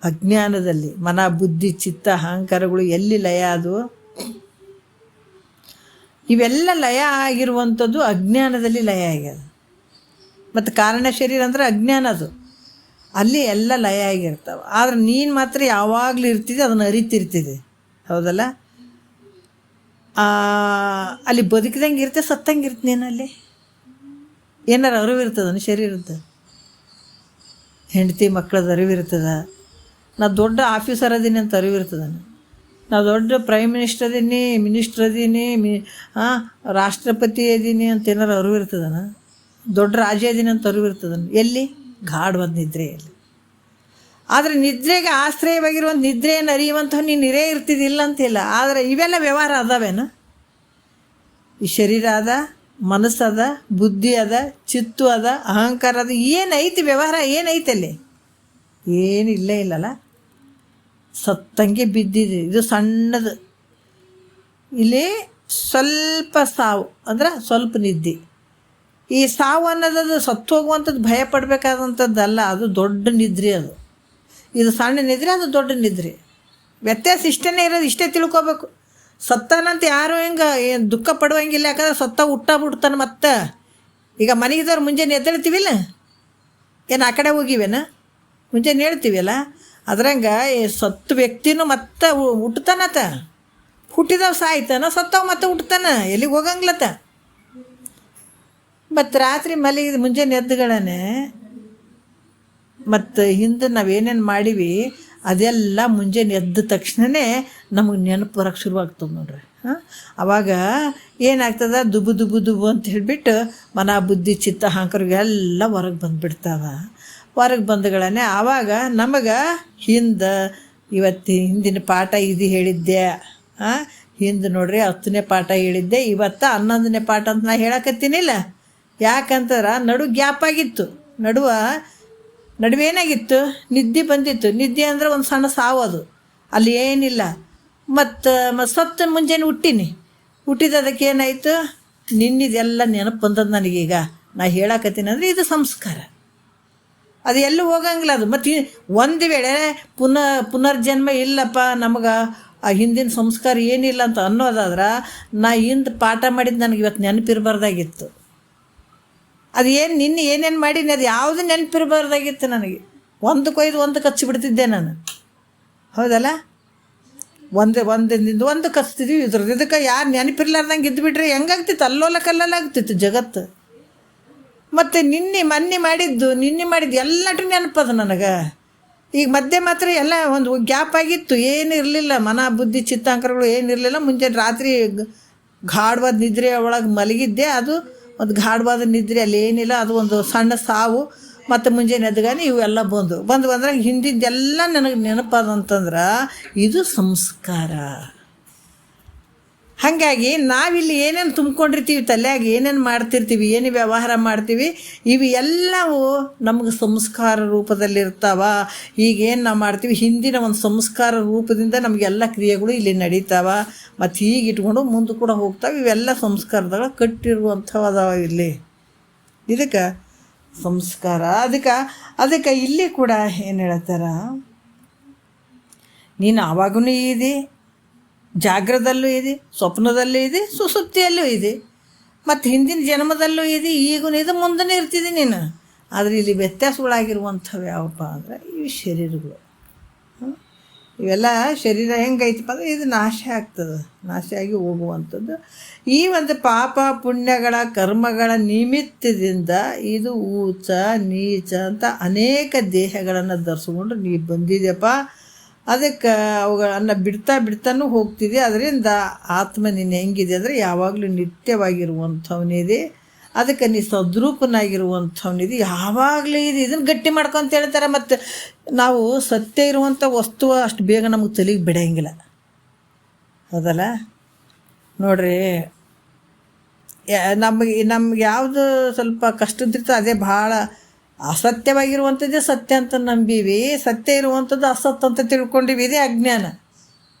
ಅಜ್ಞಾನದಲ್ಲಿ. ಮನ, ಬುದ್ಧಿ, ಚಿತ್ತ, ಅಹಂಕಾರಗಳು ಎಲ್ಲಿ ಲಯ ಅದು? ಇವೆಲ್ಲ ಲಯ ಆಗಿರುವಂಥದ್ದು ಅಜ್ಞಾನದಲ್ಲಿ ಲಯ ಆಗ್ಯದ. ಮತ್ತು ಕಾರಣ ಶರೀರ ಅಂದರೆ ಅಜ್ಞಾನ, ಅದು ಅಲ್ಲಿ ಎಲ್ಲ ಲಯ ಆಗಿರ್ತಾವೆ. ಆದರೆ ನೀನು ಮಾತ್ರ ಯಾವಾಗಲೂ ಇರ್ತಿದ್ದೆ, ಅದನ್ನು ಅರಿತಿರ್ತಿದೆ, ಹೌದಲ್ಲ? ಅಲ್ಲಿ ಬದುಕಿದಂಗೆ ಇರುತ್ತೆ, ಸತ್ತಂಗೆ ಇರ್ತ. ನೀನು ಅಲ್ಲಿ ಏನಾರು ಅರಿವಿರ್ತದ ಶರೀರದ? ಹೆಂಡತಿ ಮಕ್ಕಳದ ಅರಿವಿರ್ತದ? ನಾ ದೊಡ್ಡ ಆಫೀಸರ್ ಅದೀನಿ ಅಂತ ಅರಿವಿರ್ತದ? ನಾ ದೊಡ್ಡ ಪ್ರೈಮ್ ಮಿನಿಸ್ಟರ್ ಅದೀನಿ, ಮಿನಿಸ್ಟ್ರ್ ಅದೀನಿ, ರಾಷ್ಟ್ರಪತಿ ಅದೀನಿ ಅಂತ ಏನಾರು ಅರಿವಿರ್ತದನ? ದೊಡ್ಡ ರಾಜ ಅದೀನಿ ಅಂತ ಅರಿವಿರ್ತದನ? ಎಲ್ಲಿ? ಗಾಢವಾದ ನಿದ್ರೆಯಲ್ಲಿ. ಆದರೆ ನಿದ್ರೆಗೆ ಆಶ್ರಯವಾಗಿರುವಂಥ ನಿದ್ರೆಯನ್ನು ಅರಿಯುವಂತಹ ನೀನು ಇರೇ ಇರ್ತಿದ್ದಿಲ್ಲ ಅಂತಿಲ್ಲ. ಆದರೆ ಇವೆಲ್ಲ ವ್ಯವಹಾರ ಅದಾವೇನು? ಈ ಶರೀರ ಅದ, ಮನಸ್ಸದ, ಬುದ್ಧಿ ಅದ, ಚಿತ್ತು ಅದ, ಅಹಂಕಾರ ಅದ, ಏನೈತಿ ವ್ಯವಹಾರ ಏನೈತಿ ಅಲ್ಲಿ? ಏನಿಲ್ಲೇ ಇಲ್ಲಲ್ಲ. ಸತ್ತಂಗೆ ಬಿದ್ದಿದೆ. ಇದು ಸಣ್ಣದು. ಇಲ್ಲಿ ಸ್ವಲ್ಪ ಸಾವು ಅಂದ್ರೆ ಸ್ವಲ್ಪ ನಿದ್ದೆ. ಈ ಸಾವು ಅನ್ನೋದು ಸತ್ತು ಹೋಗುವಂಥದ್ದು ಭಯ ಪಡಬೇಕಾದಂಥದ್ದಲ್ಲ, ಅದು ದೊಡ್ಡ ನಿದ್ರೆ. ಅದು ಇದು ಸಣ್ಣ ನಿದ್ರೆ, ಅದು ದೊಡ್ಡ ನಿದ್ರೆ. ವ್ಯತ್ಯಾಸ ಇಷ್ಟೇ ಇರೋದು, ಇಷ್ಟೇ ತಿಳ್ಕೊಬೇಕು. ಸತ್ತಾನಂತ ಯಾರು ಹಿಂಗೆ ಏನು ದುಃಖ ಪಡುವಂಗಿಲ್ಲ, ಯಾಕಂದ್ರೆ ಸತ್ತ ಬಿಡ್ತಾನೆ. ಮತ್ತೆ ಈಗ ಮನೆಗಿದ್ದವ್ರು ಮುಂಜಾನೆ ಎದ್ದೇಳ್ತೀವಿಲ್ಲ, ಏನು ಆ ಕಡೆ ಹೋಗಿವೇನ? ಮುಂಜಾನೆ ಹೇಳ್ತೀವಲ್ಲ, ಅದ್ರಂಗೆ ಸತ್ತು ವ್ಯಕ್ತಿನೂ ಮತ್ತೆ ಹುಟ್ಟತಾನತ. ಹುಟ್ಟಿದವ ಸಾಯ್ತಾನ, ಸತ್ತವ ಮತ್ತೆ ಹುಟ್ಟತಾನ, ಎಲ್ಲಿಗೆ ಹೋಗಂಗ್ಲತ್ತ. ಮತ್ತು ರಾತ್ರಿ ಮಲಗಿದ ಮುಂಜಾನೆ ಎದ್ದುಗಳೇ ಮತ್ತು ಹಿಂದೆ ನಾವೇನೇನು ಮಾಡೀವಿ ಅದೆಲ್ಲ ಮುಂಜಾನೆ ಎದ್ದ ತಕ್ಷಣವೇ ನಮಗೆ ನೆನಪು ಬರೋಕ್ಕೆ ಶುರುವಾಗ್ತದೆ ನೋಡ್ರಿ. ಆವಾಗ ಏನಾಗ್ತದೆ, ದುಬು ದುಬು ದುಬು ಅಂತ ಹೇಳಿಬಿಟ್ಟು ಮನ, ಬುದ್ಧಿ, ಚಿತ್ತ, ಅಹಂಕಾರ ಎಲ್ಲ ಹೊರಗೆ ಬಂದುಬಿಡ್ತಾವೆ. ಹೊರಗೆ ಬಂದುಗಳೇ ಆವಾಗ ನಮಗೆ ಹಿಂದಿನ ಪಾಠ ಇದು ಹೇಳಿದ್ದೆ. ಹಿಂದೆ ನೋಡ್ರಿ 10ನೇ ಪಾಠ ಹೇಳಿದ್ದೆ, ಇವತ್ತು 11ನೇ ಪಾಠ ಅಂತ ನಾ ಹೇಳಕತ್ತೀನಿಲ್ಲ. ಯಾಕಂತಾರೆ ಗ್ಯಾಪ್ ಆಗಿತ್ತು. ನಡುವೇನಾಗಿತ್ತು, ನಿದ್ದೆ ಬಂದಿತ್ತು. ನಿದ್ದೆ ಅಂದರೆ ಒಂದು ಸಣ್ಣ ಸಾವು, ಅದು ಅಲ್ಲಿ ಏನಿಲ್ಲ. ಮತ್ತು ಸತ್ತು ಮುಂಜಾನೆ ಹುಟ್ಟಿದದಕ್ಕೆ ಏನಾಯಿತು, ನಿನ್ನಿದೆಲ್ಲ ನೆನಪು ಬಂದದ್ದು ನನಗೀಗ. ನಾ ಹೇಳಕತ್ತೀನಿ ಅಂದರೆ ಇದು ಸಂಸ್ಕಾರ, ಅದು ಎಲ್ಲೂ ಹೋಗಂಗಿಲ್ಲ. ಅದು ಮತ್ತು ಒಂದು ವೇಳೆ ಪುನರ್ಜನ್ಮ ಇಲ್ಲಪ್ಪ ನಮಗೆ, ಆ ಹಿಂದಿನ ಸಂಸ್ಕಾರ ಏನಿಲ್ಲ ಅಂತ ಅನ್ನೋದಾದ್ರೆ, ನಾ ಹಿಂದೆ ಪಾಠ ಮಾಡಿದ್ದು ನನಗೆ ಇವತ್ತು ನೆನಪಿರಬಾರ್ದಾಗಿತ್ತು. ಅದು ನಿನ್ನೆ ಏನೇನು ಮಾಡೀನಿ ಅದು ಯಾವುದು ನೆನಪಿರಬಾರ್ದಾಗಿತ್ತು ನನಗೆ. ಒಂದು ಕೊಯ್ದು ಒಂದು ಕಚ್ಚಿಬಿಡ್ತಿದ್ದೆ ನಾನು, ಹೌದಲ್ಲ? ಒಂದು ಕಚ್ತಿದ್ವಿ. ಇದಕ್ಕೆ ಯಾರು ನೆನಪಿರ್ಲಾರ್ದಂಗೆ ಇದ್ದುಬಿಟ್ರೆ ಹೆಂಗಾಗ್ತಿತ್ತು? ಅಲ್ಲೋಲ ಕಲ್ಲಲ್ಲ ಆಗ್ತಿತ್ತು ಜಗತ್ತು. ಮತ್ತು ಮೊನ್ನೆ ಮಾಡಿದ್ದು ಎಲ್ಲಟು ನೆನಪದು ನನಗೆ. ಈಗ ಮಧ್ಯೆ ಮಾತ್ರ ಎಲ್ಲ ಒಂದು ಗ್ಯಾಪ್ ಆಗಿತ್ತು, ಏನು ಇರಲಿಲ್ಲ. ಮನ, ಬುದ್ಧಿ, ಚಿತ್ತಾಂಕರಗಳು ಏನಿರಲಿಲ್ಲ. ಮುಂಜಾನೆ ರಾತ್ರಿ ಗಾಢವಾದ ನಿದ್ರೆ ಒಳಗೆ ಮಲಗಿದ್ದೆ. ಅದು ಒಂದು ಗಾಢವಾದ ನಿದ್ರೆ, ಅಲ್ಲಿ ಏನಿಲ್ಲ. ಅದು ಒಂದು ಸಣ್ಣ ಸಾವು. ಮತ್ತು ಮುಂಜಾನೆ ಎದ್ದುಗಾನೆ ಇವೆಲ್ಲ ಬಂದಾಗ ಹಿಂದಿದ್ದೆಲ್ಲ ನನಗೆ ನೆನಪಾದಂತಂದ್ರೆ ಇದು ಸಂಸ್ಕಾರ. ಹಾಗಾಗಿ ನಾವಿಲ್ಲಿ ಏನೇನು ತುಂಬ್ಕೊಂಡಿರ್ತೀವಿ, ತಲೆಯಾಗಿ ಏನೇನು ಮಾಡ್ತಿರ್ತೀವಿ, ಏನು ವ್ಯವಹಾರ ಮಾಡ್ತೀವಿ, ಇವು ಎಲ್ಲವೂ ನಮಗೆ ಸಂಸ್ಕಾರ ರೂಪದಲ್ಲಿರ್ತಾವ. ಈಗೇನು ನಾವು ಮಾಡ್ತೀವಿ, ಹಿಂದಿನ ಒಂದು ಸಂಸ್ಕಾರ ರೂಪದಿಂದ ನಮಗೆಲ್ಲ ಕ್ರಿಯೆಗಳು ಇಲ್ಲಿ ನಡೀತಾವ. ಮತ್ತು ಹೀಗೆ ಇಟ್ಕೊಂಡು ಮುಂದೆ ಕೂಡ ಹೋಗ್ತಾವೆ. ಇವೆಲ್ಲ ಸಂಸ್ಕಾರದಾಗ ಕಟ್ಟಿರುವಂಥವು ಅದಾವ ಇಲ್ಲಿ. ಇದಕ್ಕೆ ಸಂಸ್ಕಾರ. ಅದಕ್ಕೆ ಇಲ್ಲಿ ಕೂಡ ಏನು ಹೇಳ್ತಾರ, ನೀನು ಆವಾಗೂ ಇದೆ, ಜಾಗ್ರದಲ್ಲೂ ಇದೆ, ಸ್ವಪ್ನದಲ್ಲೂ ಇದೆ, ಸುಸುಪ್ತಿಯಲ್ಲೂ ಇದೆ, ಮತ್ತು ಹಿಂದಿನ ಜನ್ಮದಲ್ಲೂ ಇದೆ, ಈಗೂ ಇದೆ, ಮುಂದೂ ಇರ್ತಿದೆ ನೀನು. ಆದರೆ ಇಲ್ಲಿ ವ್ಯತ್ಯಾಸಗಳಾಗಿರುವಂಥವು ಯಾವಪ್ಪ ಅಂದರೆ ಇವು ಶರೀರಗಳು. ಇವೆಲ್ಲ ಶರೀರ ಹೆಂಗೈತಪ್ಪ ಅಂದರೆ ಇದು ನಾಶ ಆಗ್ತದೆ, ನಾಶ ಆಗಿ ಹೋಗುವಂಥದ್ದು. ಈ ಒಂದು ಪಾಪ ಪುಣ್ಯಗಳ ಕರ್ಮಗಳ ನಿಮಿತ್ತದಿಂದ ಇದು ಊಚ ನೀಚ ಅಂತ ಅನೇಕ ದೇಹಗಳನ್ನು ಧರಿಸ್ಕೊಂಡು ನೀ ಬಂದಿದೆಯಪ್ಪ. ಅದಕ್ಕೆ ಅವುಗಳನ್ನು ಬಿಡ್ತಾನೂ ಹೋಗ್ತಿದೆ. ಅದರಿಂದ ಆತ್ಮ ನೀನು ಹೆಂಗಿದೆ ಅಂದರೆ ಯಾವಾಗಲೂ ನಿತ್ಯವಾಗಿರುವಂಥವನಿದೆ. ಅದಕ್ಕೆ ನೀ ಸದ್ರೂಪನಾಗಿರುವಂಥವನಿದೆ, ಯಾವಾಗಲೂ ಇದೆ. ಇದನ್ನು ಗಟ್ಟಿ ಮಾಡ್ಕೊಂತ ಹೇಳ್ತಾರೆ. ಮತ್ತು ನಾವು ಸತ್ಯ ಇರುವಂಥ ವಸ್ತು ಅಷ್ಟು ಬೇಗ ನಮಗೆ ತಲೆಗೆ ಬಿಡೋಂಗಿಲ್ಲ, ಹೌದಲ್ಲ? ನೋಡ್ರಿ, ನಮ್ಗೆ ಯಾವುದು ಸ್ವಲ್ಪ ಕಷ್ಟದಿರ್ತದೆ ಅದೇ ಭಾಳ ಅಸತ್ಯವಾಗಿರುವಂಥದ್ದೇ ಸತ್ಯ ಅಂತ ನಂಬೀವಿ. ಸತ್ಯ ಇರುವಂಥದ್ದು ಅಸತ್ಯ ಅಂತ ತಿಳ್ಕೊಂಡಿವಿ, ಇದೇ ಅಜ್ಞಾನ.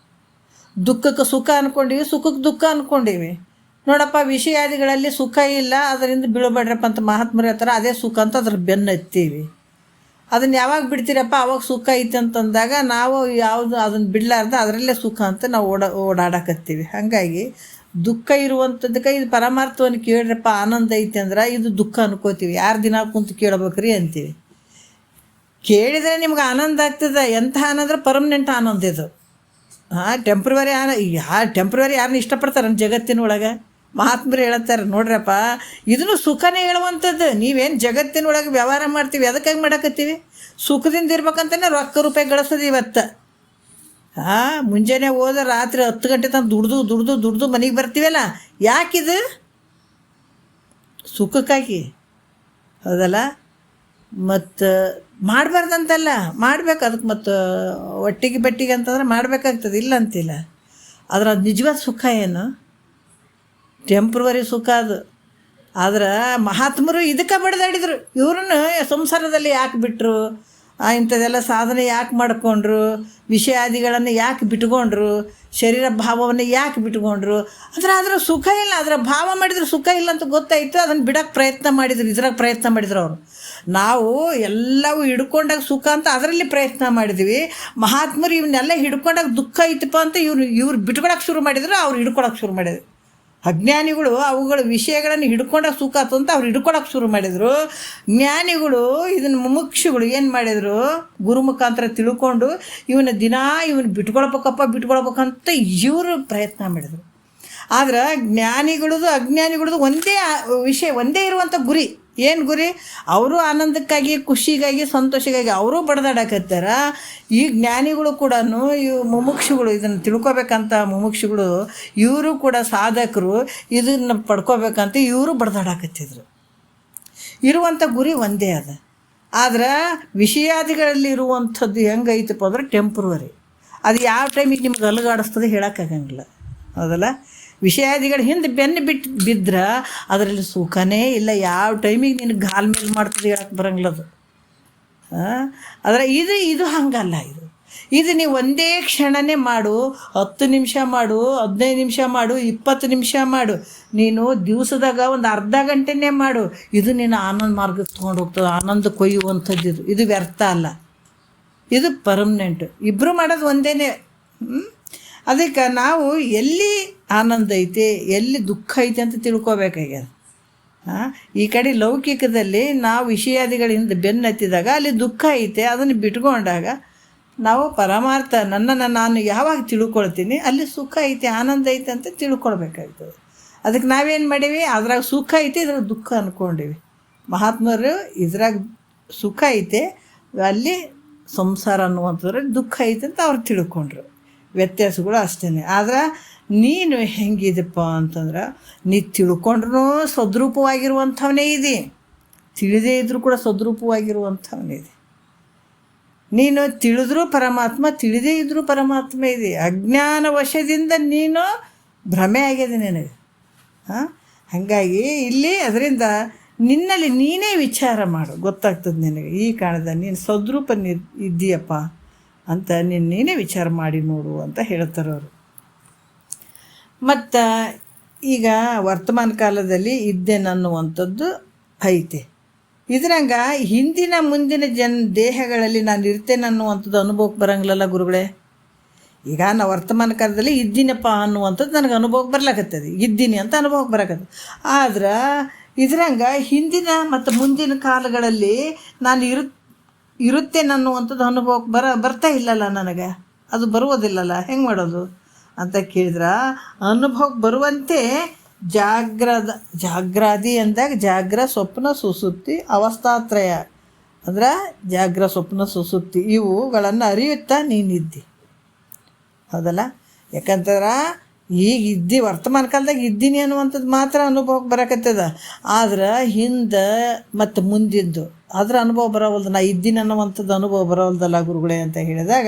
ದುಃಖಕ್ಕೆ ಸುಖ ಅಂದ್ಕೊಂಡಿವಿ, ಸುಖಕ್ಕೆ ದುಃಖ ಅಂದ್ಕೊಂಡಿವಿ. ನೋಡಪ್ಪ, ವಿಷಯಾದಿಗಳಲ್ಲಿ ಸುಖ ಇಲ್ಲ, ಅದರಿಂದ ಬೀಳಬೇಡ್ರಪ್ಪ ಅಂತ ಮಹಾತ್ಮರು ಹೇಳ್ತಾರೆ. ಅದೇ ಸುಖ ಅಂತ ಅದ್ರ ಬೆನ್ನು ಹತ್ತೀವಿ. ಅದನ್ನು ಯಾವಾಗ ಬಿಡ್ತೀರಪ್ಪ, ಅವಾಗ ಸುಖ ಐತೆ ಅಂತಂದಾಗ ನಾವು ಯಾವುದು ಅದನ್ನು ಬಿಡಲಾರ್ದ ಅದರಲ್ಲೇ ಸುಖ ಅಂತ ನಾವು ಓಡಾಡಕತ್ತೀವಿ. ಹಾಗಾಗಿ ದುಃಖ ಇರುವಂಥದ್ದಕ್ಕೆ ಇದು ಪರಮಾರ್ಥವನ್ನು ಕೇಳ್ರಪ್ಪ, ಆನಂದ ಐತೆ ಅಂದ್ರೆ ಇದು ದುಃಖ ಅನ್ಕೋತೀವಿ. ಯಾರು ದಿನ ಕುಂತು ಕೇಳಬೇಕ್ರಿ ಅಂತೀವಿ. ಕೇಳಿದರೆ ನಿಮ್ಗೆ ಆನಂದ ಆಗ್ತದೆ. ಎಂಥ ಆನಂದ? ಪರ್ಮನೆಂಟ್ ಆನಂದ ಇದು. ಟೆಂಪ್ರವರಿ ಟೆಂಪ್ರವರಿ ಯಾರನ್ನ ಇಷ್ಟಪಡ್ತಾರೆ ಜಗತ್ತಿನೊಳಗೆ? ಮಹಾತ್ಮರು ಹೇಳ್ತಾರೆ ನೋಡ್ರಪ್ಪ, ಇದನ್ನು ಸುಖನೇ ಹೇಳುವಂಥದ್ದು. ನೀವೇನು ಜಗತ್ತಿನೊಳಗೆ ವ್ಯವಹಾರ ಮಾಡ್ತೀವಿ, ಅದಕ್ಕಾಗಿ ಮಾಡಕತ್ತೀವಿ. ಸುಖದಿಂದ ಇರ್ಬೇಕಂತಲೇ ರೊಕ್ಕ ರೂಪಾಯಿ ಗಳಿಸೋದು ಇವತ್ತು. ಮುಂಜಾನೆ ಹೋದ್ರೆ ರಾತ್ರಿ 10 ಗಂಟೆ ತನಕ ದುಡ್ದು ಮನೆಗೆ ಬರ್ತೀವಲ್ಲ, ಯಾಕಿದು? ಸುಖಕ್ಕಾಗಿ, ಹೌದಲ್ಲ? ಮತ್ತು ಮಾಡಬಾರ್ದಂತಲ್ಲ, ಮಾಡ್ಬೇಕು. ಅದಕ್ಕೆ ಮತ್ತು ಒಟ್ಟಿಗೆ ಅಂತಂದ್ರೆ ಮಾಡಬೇಕಾಗ್ತದೆ, ಇಲ್ಲ ಅಂತಿಲ್ಲ. ಆದ್ರೆ ಅದು ನಿಜವಾದ ಸುಖ ಏನು? ಟೆಂಪ್ರವರಿ ಸುಖ ಅದು. ಆದ್ರೆ ಮಹಾತ್ಮರು ಇದಕ್ಕೆ ಬಡ್ದಾಡಿದ್ರು. ಇವ್ರನ್ನ ಸಂಸಾರದಲ್ಲಿ ಯಾಕೆ ಬಿಟ್ಟರು, ಇಂಥದ್ದೆಲ್ಲ ಸಾಧನೆ ಯಾಕೆ ಮಾಡಿಕೊಂಡ್ರು, ವಿಷಯಾದಿಗಳನ್ನು ಯಾಕೆ ಬಿಟ್ಕೊಂಡ್ರು, ಶರೀರ ಭಾವವನ್ನು ಯಾಕೆ ಬಿಟ್ಕೊಂಡ್ರು ಅಂದ್ರೆ ಅದರ ಸುಖ ಇಲ್ಲ. ಅದರ ಭಾವ ಮಾಡಿದ್ರೆ ಸುಖ ಇಲ್ಲ ಅಂತ ಗೊತ್ತಾಯಿತು, ಅದನ್ನು ಬಿಡೋಕ್ಕೆ ಪ್ರಯತ್ನ ಮಾಡಿದ್ರು, ಇದ್ರಾಗ ಪ್ರಯತ್ನ ಮಾಡಿದ್ರು ಅವರು. ನಾವು ಎಲ್ಲವೂ ಹಿಡ್ಕೊಂಡಾಗ ಸುಖ ಅಂತ ಅದರಲ್ಲಿ ಪ್ರಯತ್ನ ಮಾಡಿದ್ವಿ. ಮಹಾತ್ಮರು ಇವನ್ನೆಲ್ಲ ಹಿಡ್ಕೊಂಡಾಗ ದುಃಖ ಐತಪ್ಪ ಅಂತ ಇವ್ರು ಬಿಟ್ಕೊಳಕ್ಕೆ ಶುರು ಮಾಡಿದ್ರು, ಅವ್ರು ಹಿಡ್ಕೊಳಕ್ಕೆ ಶುರು ಮಾಡಿದ್ರು. ಅಜ್ಞಾನಿಗಳು ಅವುಗಳ ವಿಷಯಗಳನ್ನು ಹಿಡ್ಕೊಂಡಾಗ ಸುಖ ಆಯ್ತು ಅಂತ ಅವ್ರು ಹಿಡ್ಕೊಳಕ್ಕೆ ಶುರು ಮಾಡಿದರು. ಜ್ಞಾನಿಗಳು ಇದನ್ನು ಮುಮುಕ್ಷುಗಳು ಏನು ಮಾಡಿದರು, ಗುರು ಮುಖಾಂತರ ತಿಳ್ಕೊಂಡು ಇವನ್ನ ಬಿಟ್ಕೊಳ್ಬೇಕಂತ ಇವರು ಪ್ರಯತ್ನ ಮಾಡಿದರು. ಆದ್ರೆ ಜ್ಞಾನಿಗಳದು ಅಜ್ಞಾನಿಗಳದು ಒಂದೇ ವಿಷಯ, ಒಂದೇ ಇರುವಂಥ ಗುರಿ. ಏನು ಗುರಿ? ಅವರು ಆನಂದಕ್ಕಾಗಿ, ಖುಷಿಗಾಗಿ, ಸಂತೋಷಕ್ಕಾಗಿ ಅವರು ಬಡ್ದಾಡಕತ್ತಾರ. ಈ ಜ್ಞಾನಿಗಳು ಕೂಡ, ಇವು ಮುಮುಕ್ಷುಗಳು, ಇದನ್ನು ತಿಳ್ಕೊಬೇಕಂತ ಮುಮುಕ್ಷುಗಳು, ಇವರು ಕೂಡ ಸಾಧಕರು, ಇದನ್ನು ಪಡ್ಕೋಬೇಕಂತ ಇವರು ಬಡ್ದಾಡಕತ್ತಿದ್ರು. ಇರುವಂಥ ಗುರಿ ಒಂದೇ ಅದ. ಆದ್ರೆ ವಿಷಯಾದಿಗಳಲ್ಲಿ ಇರುವಂಥದ್ದು ಹೆಂಗೈತಪ್ಪ ಅಂದ್ರೆ ಟೆಂಪ್ರವರಿ. ಅದು ಯಾವ ಟೈಮಿಗೆ ನಿಮ್ಗೆ ಅಲುಗಾಡಿಸ್ತದೆ ಹೇಳೋಕ್ಕಾಗಂಗಿಲ್ಲ, ಹೌದಲ್ಲ? ವಿಷಯಾದಿಗಳು ಹಿಂದೆ ಬೆನ್ನು ಬಿದ್ದರೆ ಅದರಲ್ಲಿ ಸುಖನೇ ಇಲ್ಲ. ಯಾವ ಟೈಮಿಗೆ ನಿನಗೆ ಗಾಲ್ ಮೇಲೆ ಮಾಡ್ತದೆ ಹೇಳಕ್ಕೆ ಬರಂಗಿಲ್ಲ ಅದು. ಆದರೆ ಇದು ಹಂಗಲ್ಲ. ಇದು ನೀವು ಒಂದೇ ಕ್ಷಣನೇ ಮಾಡು, 10 ನಿಮಿಷ ಮಾಡು, 15 ನಿಮಿಷ ಮಾಡು, 20 ನಿಮಿಷ ಮಾಡು, ನೀನು ದಿವಸದಾಗ ಒಂದು ಅರ್ಧ ಗಂಟೆನೇ ಮಾಡು, ಇದು ನೀನು ಆನಂದ ಮಾರ್ಗಕ್ಕೆ ತೊಗೊಂಡು ಹೋಗ್ತದೆ. ಆನಂದ ಕೊಯ್ಯುವಂಥದ್ದು ಇದು ವ್ಯರ್ಥ ಅಲ್ಲ, ಇದು ಪರ್ಮನೆಂಟ್. ಇಬ್ಬರು ಮಾಡೋದು ಒಂದೇ. ಅದಕ್ಕೆ ನಾವು ಎಲ್ಲಿ ಆನಂದ ಐತೆ, ಎಲ್ಲಿ ದುಃಖ ಐತೆ ಅಂತ ತಿಳ್ಕೊಬೇಕಾಗ್ಯದ. ಈ ಕಡೆ ಲೌಕಿಕದಲ್ಲಿ ನಾವು ವಿಷಯಾದಿಗಳಿಂದ ಬೆನ್ನು ಹತ್ತಿದಾಗ ಅಲ್ಲಿ ದುಃಖ ಐತೆ, ಅದನ್ನು ಬಿಟ್ಕೊಂಡಾಗ ನಾವು ಪರಮಾರ್ಥ ನನ್ನನ್ನು ನಾನು ಯಾವಾಗ ತಿಳ್ಕೊಳ್ತೀನಿ ಅಲ್ಲಿ ಸುಖ ಐತೆ, ಆನಂದ ಐತೆ ಅಂತ ತಿಳ್ಕೊಳ್ಬೇಕಾಗ್ತದೆ. ಅದಕ್ಕೆ ನಾವೇನು ಮಾಡೀವಿ, ಅದ್ರಾಗ ಸುಖ ಐತೆ, ಇದ್ರಾಗ ದುಃಖ ಅಂದ್ಕೊಂಡೀವಿ. ಮಹಾತ್ಮರು ಇದ್ರಾಗ ಸುಖ ಐತೆ, ಅಲ್ಲಿ ಸಂಸಾರ ಅನ್ನುವಂಥದ್ರಲ್ಲಿ ದುಃಖ ಐತೆ ಅಂತ ಅವ್ರು ತಿಳ್ಕೊಂಡ್ರು. ವ್ಯತ್ಯಾಸಗಳು ಅಷ್ಟೇ. ಆದ್ರೆ ನೀನು ಹೆಂಗಿದೆಪ್ಪ ಅಂತಂದ್ರೆ, ನೀ ತಿಳ್ಕೊಂಡ್ರೂ ಸದ್ರೂಪವಾಗಿರುವಂಥವನೇ ಇದೆ, ತಿಳಿದೇ ಇದ್ರೂ ಕೂಡ ಸದ್ರೂಪವಾಗಿರುವಂಥವನೇ ಇದೆ. ನೀನು ತಿಳಿದ್ರೂ ಪರಮಾತ್ಮ, ತಿಳಿದೇ ಇದ್ರೂ ಪರಮಾತ್ಮ ಇದೆ. ಅಜ್ಞಾನ ವಶದಿಂದ ನೀನು ಭ್ರಮೆ ಆಗಿದೆ ನಿನಗೆ. ಹಾಗಾಗಿ ಇಲ್ಲಿ ಅದರಿಂದ ನಿನ್ನಲ್ಲಿ ನೀನೇ ವಿಚಾರ ಮಾಡು, ಗೊತ್ತಾಗ್ತದೆ ನಿನಗೆ. ಈ ಕಾರಣದ ನೀನು ಸದ್ರೂಪ ಇದ್ದೀಯಪ್ಪ ಅಂತ ನೀನೇ ವಿಚಾರ ಮಾಡಿ ನೋಡು ಅಂತ ಹೇಳ್ತಾರೆ ಅವರು. ಮತ್ತು ಈಗ ವರ್ತಮಾನ ಕಾಲದಲ್ಲಿ ಇದ್ದೇನನ್ನುವಂಥದ್ದು ಐತೆ. ಇದ್ರಂಗ ಹಿಂದಿನ ಮುಂದಿನ ದೇಹಗಳಲ್ಲಿ ನಾನು ಇರ್ತೇನೆ ಅನ್ನುವಂಥದ್ದು ಅನುಭವಕ್ಕೆ ಬರಂಗಿಲ್ಲಲ್ಲ ಗುರುಗಳೇ. ಈಗ ನಾವು ವರ್ತಮಾನ ಕಾಲದಲ್ಲಿ ಇದ್ದೀನಪ್ಪ ಅನ್ನುವಂಥದ್ದು ನನಗೆ ಅನುಭವಕ್ಕೆ ಬರ್ಲಾಕತ್ತದ, ಇದ್ದೀನಿ ಅಂತ ಅನುಭವಕ್ಕೆ ಬರಕತ್ತದ. ಆದ್ರೆ ಇದ್ರಂಗ ಹಿಂದಿನ ಮತ್ತು ಮುಂದಿನ ಕಾಲಗಳಲ್ಲಿ ನಾನು ಇರುತ್ತೇನೆ ಅನ್ನುವಂಥದ್ದು ಅನುಭವಕ್ಕೆ ಬರ್ತಾ ಇಲ್ಲಲ್ಲ ನನಗೆ, ಅದು ಬರುವುದಿಲ್ಲಲ್ಲ, ಹೆಂಗೆ ಮಾಡೋದು ಅಂತ ಕೇಳಿದ್ರೆ, ಅನುಭವಕ್ಕೆ ಬರುವಂತೆ ಜಾಗ್ರಾದಿ ಅಂದಾಗ ಜಾಗ್ರ, ಸ್ವಪ್ನ, ಸುಸುಪ್ತಿ, ಅವಸ್ಥಾತ್ರಯ ಅಂದ್ರೆ ಜಾಗ್ರ, ಸ್ವಪ್ನ, ಸುಸುಪ್ತಿ ಇವುಗಳನ್ನು ಅರಿಯುತ್ತಾ ನೀನಿದ್ದಿ, ಹೌದಲ್ಲ? ಯಾಕಂತಂದ್ರೆ ಈಗ ವರ್ತಮಾನ ಕಾಲದಾಗ ಇದ್ದೀನಿ ಅನ್ನುವಂಥದ್ದು ಮಾತ್ರ ಅನುಭವಕ್ಕೆ ಬರಕತ್ತದ. ಆದ್ರೆ ಹಿಂದೆ ಮತ್ತು ಮುಂದಿಂದು ಅದ್ರ ಅನುಭವ ಬರೋವಲ್ದು. ನಾ ಇದ್ದೀನಿ ಅನ್ನುವಂಥದ್ದು ಅನುಭವ ಬರೋವಲ್ದಲ್ಲ ಗುರುಗಳೇ ಅಂತ ಹೇಳಿದಾಗ,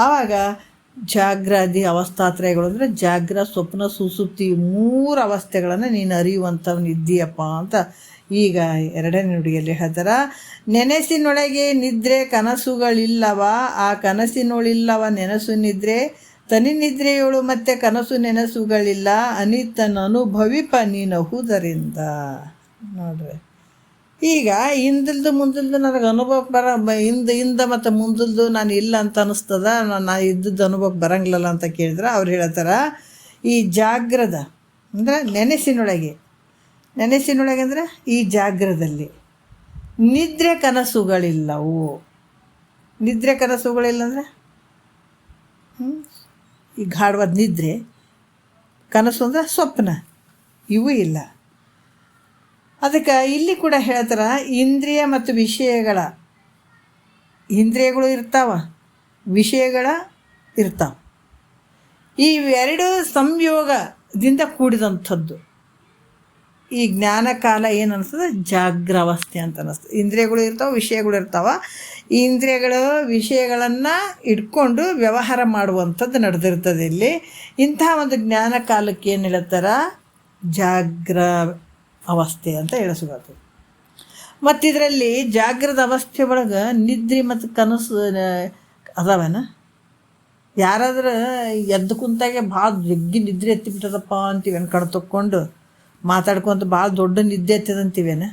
ಆವಾಗ ಜಾಗ್ರಾದಿ ಅವಸ್ಥಾತ್ರಯಗಳು ಅಂದರೆ ಜಾಗ್ರ, ಸ್ವಪ್ನ, ಸುಸುಪ್ತಿ 3 ಅವಸ್ಥೆಗಳನ್ನು ನೀನು ಅರಿಯುವಂಥವ್ನು ಇದ್ದೀಯಪ್ಪ ಅಂತ ಈಗ 2ನೇ ನುಡಿಯಲ್ಲಿ ಹೇಳ್ತಾರ. ನೆನಸಿನೊಳಗೆ ನಿದ್ರೆ ಕನಸುಗಳಿಲ್ಲವ, ಆ ಕನಸಿನೊಳಿಲ್ಲವ ನೆನಸು ನಿದ್ರೆ, ತನಿ ನಿದ್ರೆಯೋಳು ಮತ್ತೆ ಕನಸು ನೆನಸುಗಳಿಲ್ಲ, ಅನಿತನ ಅನುಭವಿಪ ನೀನಹುದರಿಂದ. ನೋಡ್ರಿ, ಈಗ ಹಿಂದಲ್ದು ಮುಂದಲ್ದು ನನಗೆ ಅನುಭವಕ್ಕೆ ಹಿಂದ ಮತ್ತು ಮುಂದಲ್ದು ನಾನು ಇಲ್ಲ ಅಂತ ಅನ್ನಿಸ್ತದ, ನಾನು ಇದ್ದದ್ದು ಅನುಭವಕ್ಕೆ ಬರಂಗಿಲ್ಲಲ್ಲ ಅಂತ ಕೇಳಿದ್ರೆ ಅವ್ರು ಹೇಳ್ತಾರ, ಈ ಜಾಗ್ರದ ಅಂದರೆ ನೆನಸಿನೊಳಗೆ ಅಂದರೆ ಈ ಜಾಗ್ರದಲ್ಲಿ ನಿದ್ರೆ ಕನಸುಗಳಿಲ್ಲವು. ನಿದ್ರೆ ಕನಸುಗಳಿಲ್ಲ ಅಂದರೆ ಈ ಗಾಢವಾದ ನಿದ್ರೆ, ಕನಸು ಅಂದರೆ ಸ್ವಪ್ನ, ಇವು ಇಲ್ಲ. ಅದಕ್ಕೆ ಇಲ್ಲಿ ಕೂಡ ಹೇಳ್ತಾರ, ಇಂದ್ರಿಯ ಮತ್ತು ಇಂದ್ರಿಯಗಳು ಇರ್ತಾವ, ವಿಷಯಗಳ ಇರ್ತಾವ. ಇವೆರಡು ಸಂಯೋಗದಿಂದ ಕೂಡಿದಂಥದ್ದು ಈ ಜ್ಞಾನಕಾಲ ಏನು ಅನಿಸ್ತದೆ, ಜಾಗ್ರಾವಸ್ಥೆ ಅಂತ ಅನ್ನಿಸ್ತದೆ. ಇಂದ್ರಿಯಗಳು ಇರ್ತಾವೆ, ವಿಷಯಗಳು ಇರ್ತಾವೆ. ಈ ಇಂದ್ರಿಯಗಳು ವಿಷಯಗಳನ್ನು ಇಟ್ಕೊಂಡು ವ್ಯವಹಾರ ಮಾಡುವಂಥದ್ದು ನಡೆದಿರ್ತದೆ ಇಲ್ಲಿ. ಇಂತಹ ಒಂದು ಜ್ಞಾನ ಕಾಲಕ್ಕೆ ಏನು ಹೇಳ್ತಾರ, ಜಾಗ್ರ ಅವಸ್ಥೆ ಅಂತ ಹೇಳಿಸ್ಕೊಳ್ತದೆ. ಮತ್ತು ಇದರಲ್ಲಿ ಜಾಗೃತ ಅವಸ್ಥೆ ಒಳಗೆ ನಿದ್ರೆ ಮತ್ತು ಕನಸು ಅದಾವೇನ? ಯಾರಾದ್ರೆ ಎದ್ದು ಕುಂತಾಗೆ ಭಾಳ ಜಗ್ಗಿ ನಿದ್ರೆ ಎತ್ತಿಬಿಟ್ಟದಪ್ಪ ಅಂತೀವೇನು, ಕಣ್ ತೊಕ್ಕೊಂಡು ಮಾತಾಡ್ಕೊಂತ ಭಾಳ ದೊಡ್ಡ ನಿದ್ದೆ ಎತ್ತದಂತೀವೇನ?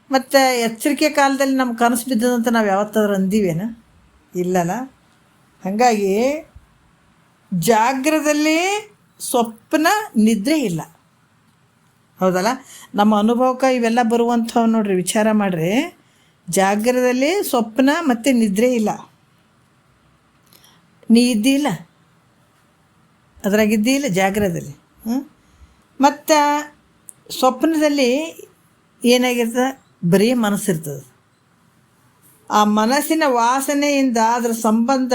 ಮತ್ತು ಎಚ್ಚರಿಕೆ ಕಾಲದಲ್ಲಿ ನಮ್ಮ ಕನಸು ಬಿದ್ದದಂತ ನಾವು ಯಾವತ್ತಾದ್ರೂ ಅಂದೀವೇನ? ಇಲ್ಲಲ್ಲ. ಹಾಗಾಗಿ ಜಾಗ್ರದಲ್ಲಿ ಸ್ವಪ್ನ ನಿದ್ರೆ ಇಲ್ಲ, ಹೌದಲ್ಲ? ನಮ್ಮ ಅನುಭವಕ್ಕೆ ಇವೆಲ್ಲ ಬರುವಂಥವು ನೋಡ್ರಿ, ವಿಚಾರ ಮಾಡಿರಿ. ಜಾಗ್ರದಲ್ಲಿ ಸ್ವಪ್ನ ಮತ್ತು ನಿದ್ರೆ ಇಲ್ಲ. ನೀ ಇದ್ದಿಲ್ಲ, ಅದ್ರಾಗಿದ್ದಿಲ್ಲ ಜಾಗ್ರದಲ್ಲಿ. ಮತ್ತು ಸ್ವಪ್ನದಲ್ಲಿ ಏನಾಗಿರ್ತದೆ? ಬರೀ ಮನಸ್ಸಿರ್ತದೆ. ಆ ಮನಸ್ಸಿನ ವಾಸನೆಯಿಂದ ಅದರ ಸಂಬಂಧ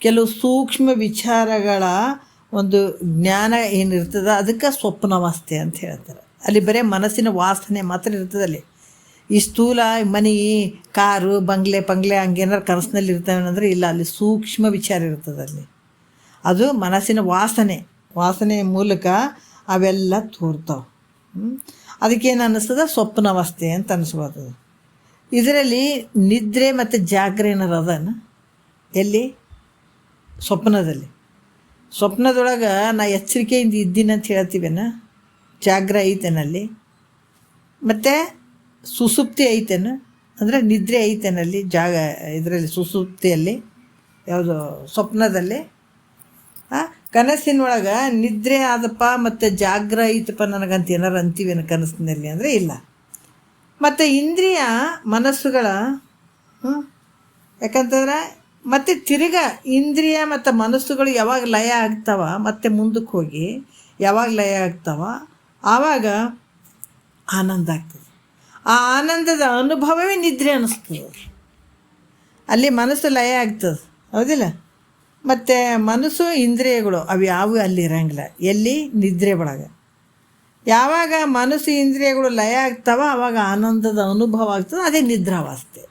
ಕೆಲವು ಸೂಕ್ಷ್ಮ ವಿಚಾರಗಳ ಒಂದು ಜ್ಞಾನ ಏನಿರ್ತದೆ, ಅದಕ್ಕೆ ಸ್ವಪ್ನಾವಸ್ಥೆ ಅಂತ ಹೇಳ್ತಾರೆ. ಅಲ್ಲಿ ಬರೀ ಮನಸ್ಸಿನ ವಾಸನೆ ಮಾತ್ರ ಇರ್ತದಲ್ಲಿ. ಈ ಸ್ಥೂಲ ಮನೆ, ಕಾರು, ಬಂಗ್ಲೆ ಹಂಗೇನಾರು ಕನಸಿನಲ್ಲಿ ಇರ್ತವೇನಂದ್ರೆ ಇಲ್ಲ, ಅಲ್ಲಿ ಸೂಕ್ಷ್ಮ ವಿಚಾರ ಇರ್ತದೆ. ಅಲ್ಲಿ ಅದು ಮನಸ್ಸಿನ ವಾಸನೆಯ ಮೂಲಕ ಅವೆಲ್ಲ ತೋರ್ತಾವೆ. ಅದಕ್ಕೇನು ಅನ್ನಿಸ್ತದೆ? ಸ್ವಪ್ನಾವಸ್ಥೆ ಅಂತ ಅನಿಸ್ಬಾರ್ದು. ಇದರಲ್ಲಿ ನಿದ್ರೆ ಮತ್ತು ಜಾಗ್ರ ಏನಾರು ಅದನ? ಎಲ್ಲಿ? ಸ್ವಪ್ನದೊಳಗೆ ನಾ ಎಚ್ಚರಿಕೆಯಿಂದ ಇದ್ದೀನಿ ಅಂತ ಹೇಳ್ತೀವೇನ? ಜಾಗ್ರ ಐತೇನಲ್ಲಿ? ಮತ್ತು ಸುಸುಪ್ತಿ ಐತೇನು ಅಂದರೆ ನಿದ್ರೆ ಐತೇನಲ್ಲಿ? ಇದರಲ್ಲಿ ಸುಸುಪ್ತಿಯಲ್ಲಿ, ಯಾವುದು ಸ್ವಪ್ನದಲ್ಲಿ. ಕನಸಿನೊಳಗೆ ನಿದ್ರೆ ಆದಪ್ಪ ಮತ್ತು ಜಾಗ್ರ ಐತಪ್ಪ ನನಗಂತ ಏನಾರು ಅಂತೀವೇನು ಕನಸಿನಲ್ಲಿ ಅಂದರೆ ಇಲ್ಲ. ಮತ್ತು ಇಂದ್ರಿಯ ಮನಸ್ಸುಗಳ ಯಾಕಂತಂದ್ರೆ ಮತ್ತು ತಿರ್ಗ ಇಂದ್ರಿಯ ಮತ್ತು ಮನಸ್ಸುಗಳು ಯಾವಾಗ ಲಯ ಆಗ್ತಾವ ಮತ್ತು ಮುಂದಕ್ಕೆ ಹೋಗಿ ಯಾವಾಗ ಲಯ ಆಗ್ತಾವ ಆವಾಗ ಆನಂದ ಆಗ್ತದೆ. ಆ ಆನಂದದ ಅನುಭವವೇ ನಿದ್ರೆ ಅನ್ನಿಸ್ತದೆ. ಅಲ್ಲಿ ಮನಸ್ಸು ಲಯ ಆಗ್ತದೆ, ಹೌದಿಲ್ಲ? ಮತ್ತು ಮನಸ್ಸು ಇಂದ್ರಿಯಗಳು ಅವು ಯಾವುವು ಅಲ್ಲಿ ಇರೋಂಗಿಲ್ಲ. ಎಲ್ಲಿ? ನಿದ್ರೆ ಒಳಗೆ. ಯಾವಾಗ ಮನಸ್ಸು ಇಂದ್ರಿಯಗಳು ಲಯ ಆಗ್ತಾವ ಆವಾಗ ಆನಂದದ ಅನುಭವ ಆಗ್ತದೆ, ಅದೇ ನಿದ್ರಾವಸ್ಥೆ.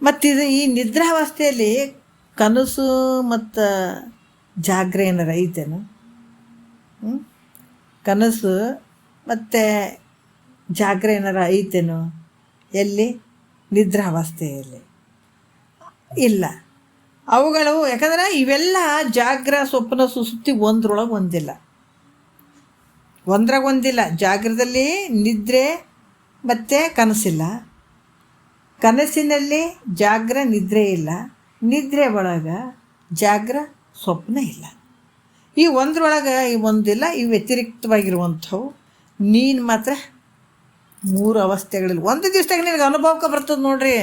ಮತ್ತಿದು ಈ ನಿದ್ರಾವಸ್ಥೆಯಲ್ಲಿ ಕನಸು ಮತ್ತು ಜಾಗ್ರ ಏನಾರ ಐತೇನು? ಕನಸು ಮತ್ತು ಜಾಗ್ರ ಏನಾರ ಐತೇನು? ಎಲ್ಲಿ? ನಿದ್ರಾವಸ್ಥೆಯಲ್ಲಿ ಇಲ್ಲ. ಅವುಗಳು ಯಾಕಂದ್ರೆ ಇವೆಲ್ಲ ಜಾಗ್ರ, ಸ್ವಪ್ನ, ಸುಸುಪ್ತಿ ಒಂದ್ರಾಗೊಂದಿಲ್ಲ. ಜಾಗ್ರದಲ್ಲಿ ನಿದ್ರೆ ಮತ್ತು ಕನಸಿಲ್ಲ, ಕನಸಿನಲ್ಲಿ ಜಾಗ್ರ ನಿದ್ರೆ ಇಲ್ಲ, ನಿದ್ರೆ ಒಳಗೆ ಜಾಗ್ರ ಸ್ವಪ್ನ ಇಲ್ಲ. ಈ ಒಂದ್ರೊಳಗೆ ಒಂದಿಲ್ಲ. ಇವು ವ್ಯತಿರಿಕ್ತವಾಗಿರುವಂಥವು. ನೀನು ಮಾತ್ರ 3 ಅವಸ್ಥೆಗಳಿಲ್ಲ. ಒಂದು ದಿವಸದಾಗ ನಿನಗೆ ಅನುಭವಕ್ಕೆ ಬರ್ತದೆ ನೋಡ್ರಿ.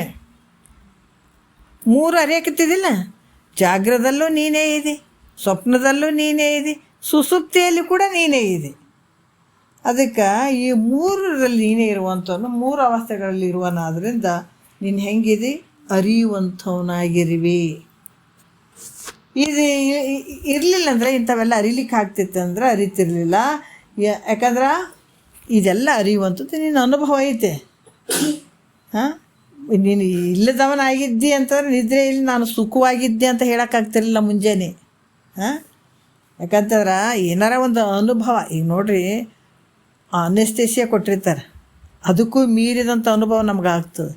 3 ಅರಿಯಕತ್ತಿದ್ದಿಲ್ಲ. ಜಾಗ್ರದಲ್ಲೂ ನೀನೇ ಇದೆ, ಸ್ವಪ್ನದಲ್ಲೂ ನೀನೇ ಇದೆ, ಸುಸುಪ್ತಿಯಲ್ಲಿ ಕೂಡ ನೀನೇ ಇದೆ. ಅದಕ್ಕೆ ಈ 3ರಲ್ಲಿ ನೀನೇ ಇರುವಂಥವನು, 3 ಅವಸ್ಥೆಗಳಲ್ಲಿ ಇರುವನಾದ್ರಿಂದ ನೀನು ಹೆಂಗಿದೆ? ಅರಿಯುವಂಥವನಾಗಿರುವಿ. ಇದು ಇರಲಿಲ್ಲ ಅಂದರೆ ಇಂಥವೆಲ್ಲ ಅರಿಲಿಕ್ಕೆ ಆಗ್ತಿತ್ತು ಅಂದ್ರೆ ಅರಿತಿರ್ಲಿಲ್ಲ. ಯಾಕಂದ್ರೆ ಇದೆಲ್ಲ ಅರಿಯುವಂಥದ್ದು ನಿನ್ನ ಅನುಭವ ಐತೆ. ನೀನು ಇಲ್ಲದವನಾಗಿದ್ದಿ ಅಂತಂದ್ರೆ ನಿದ್ರೆ ಇಲ್ಲಿ ನಾನು ಸುಖವಾಗಿದ್ದೆ ಅಂತ ಹೇಳೋಕ್ಕಾಗ್ತಿರಲಿಲ್ಲ ಮುಂಜಾನೆ. ಯಾಕಂತಂದ್ರೆ ಏನಾರ ಒಂದು ಅನುಭವ, ಈಗ ನೋಡ್ರಿ ಅನೆಸ್ಥೇಸಿಯಾ ಕೊಟ್ಟಿರ್ತಾರೆ, ಅದಕ್ಕೂ ಮೀರಿದಂಥ ಅನುಭವ ನಮ್ಗೆ ಆಗ್ತದೆ.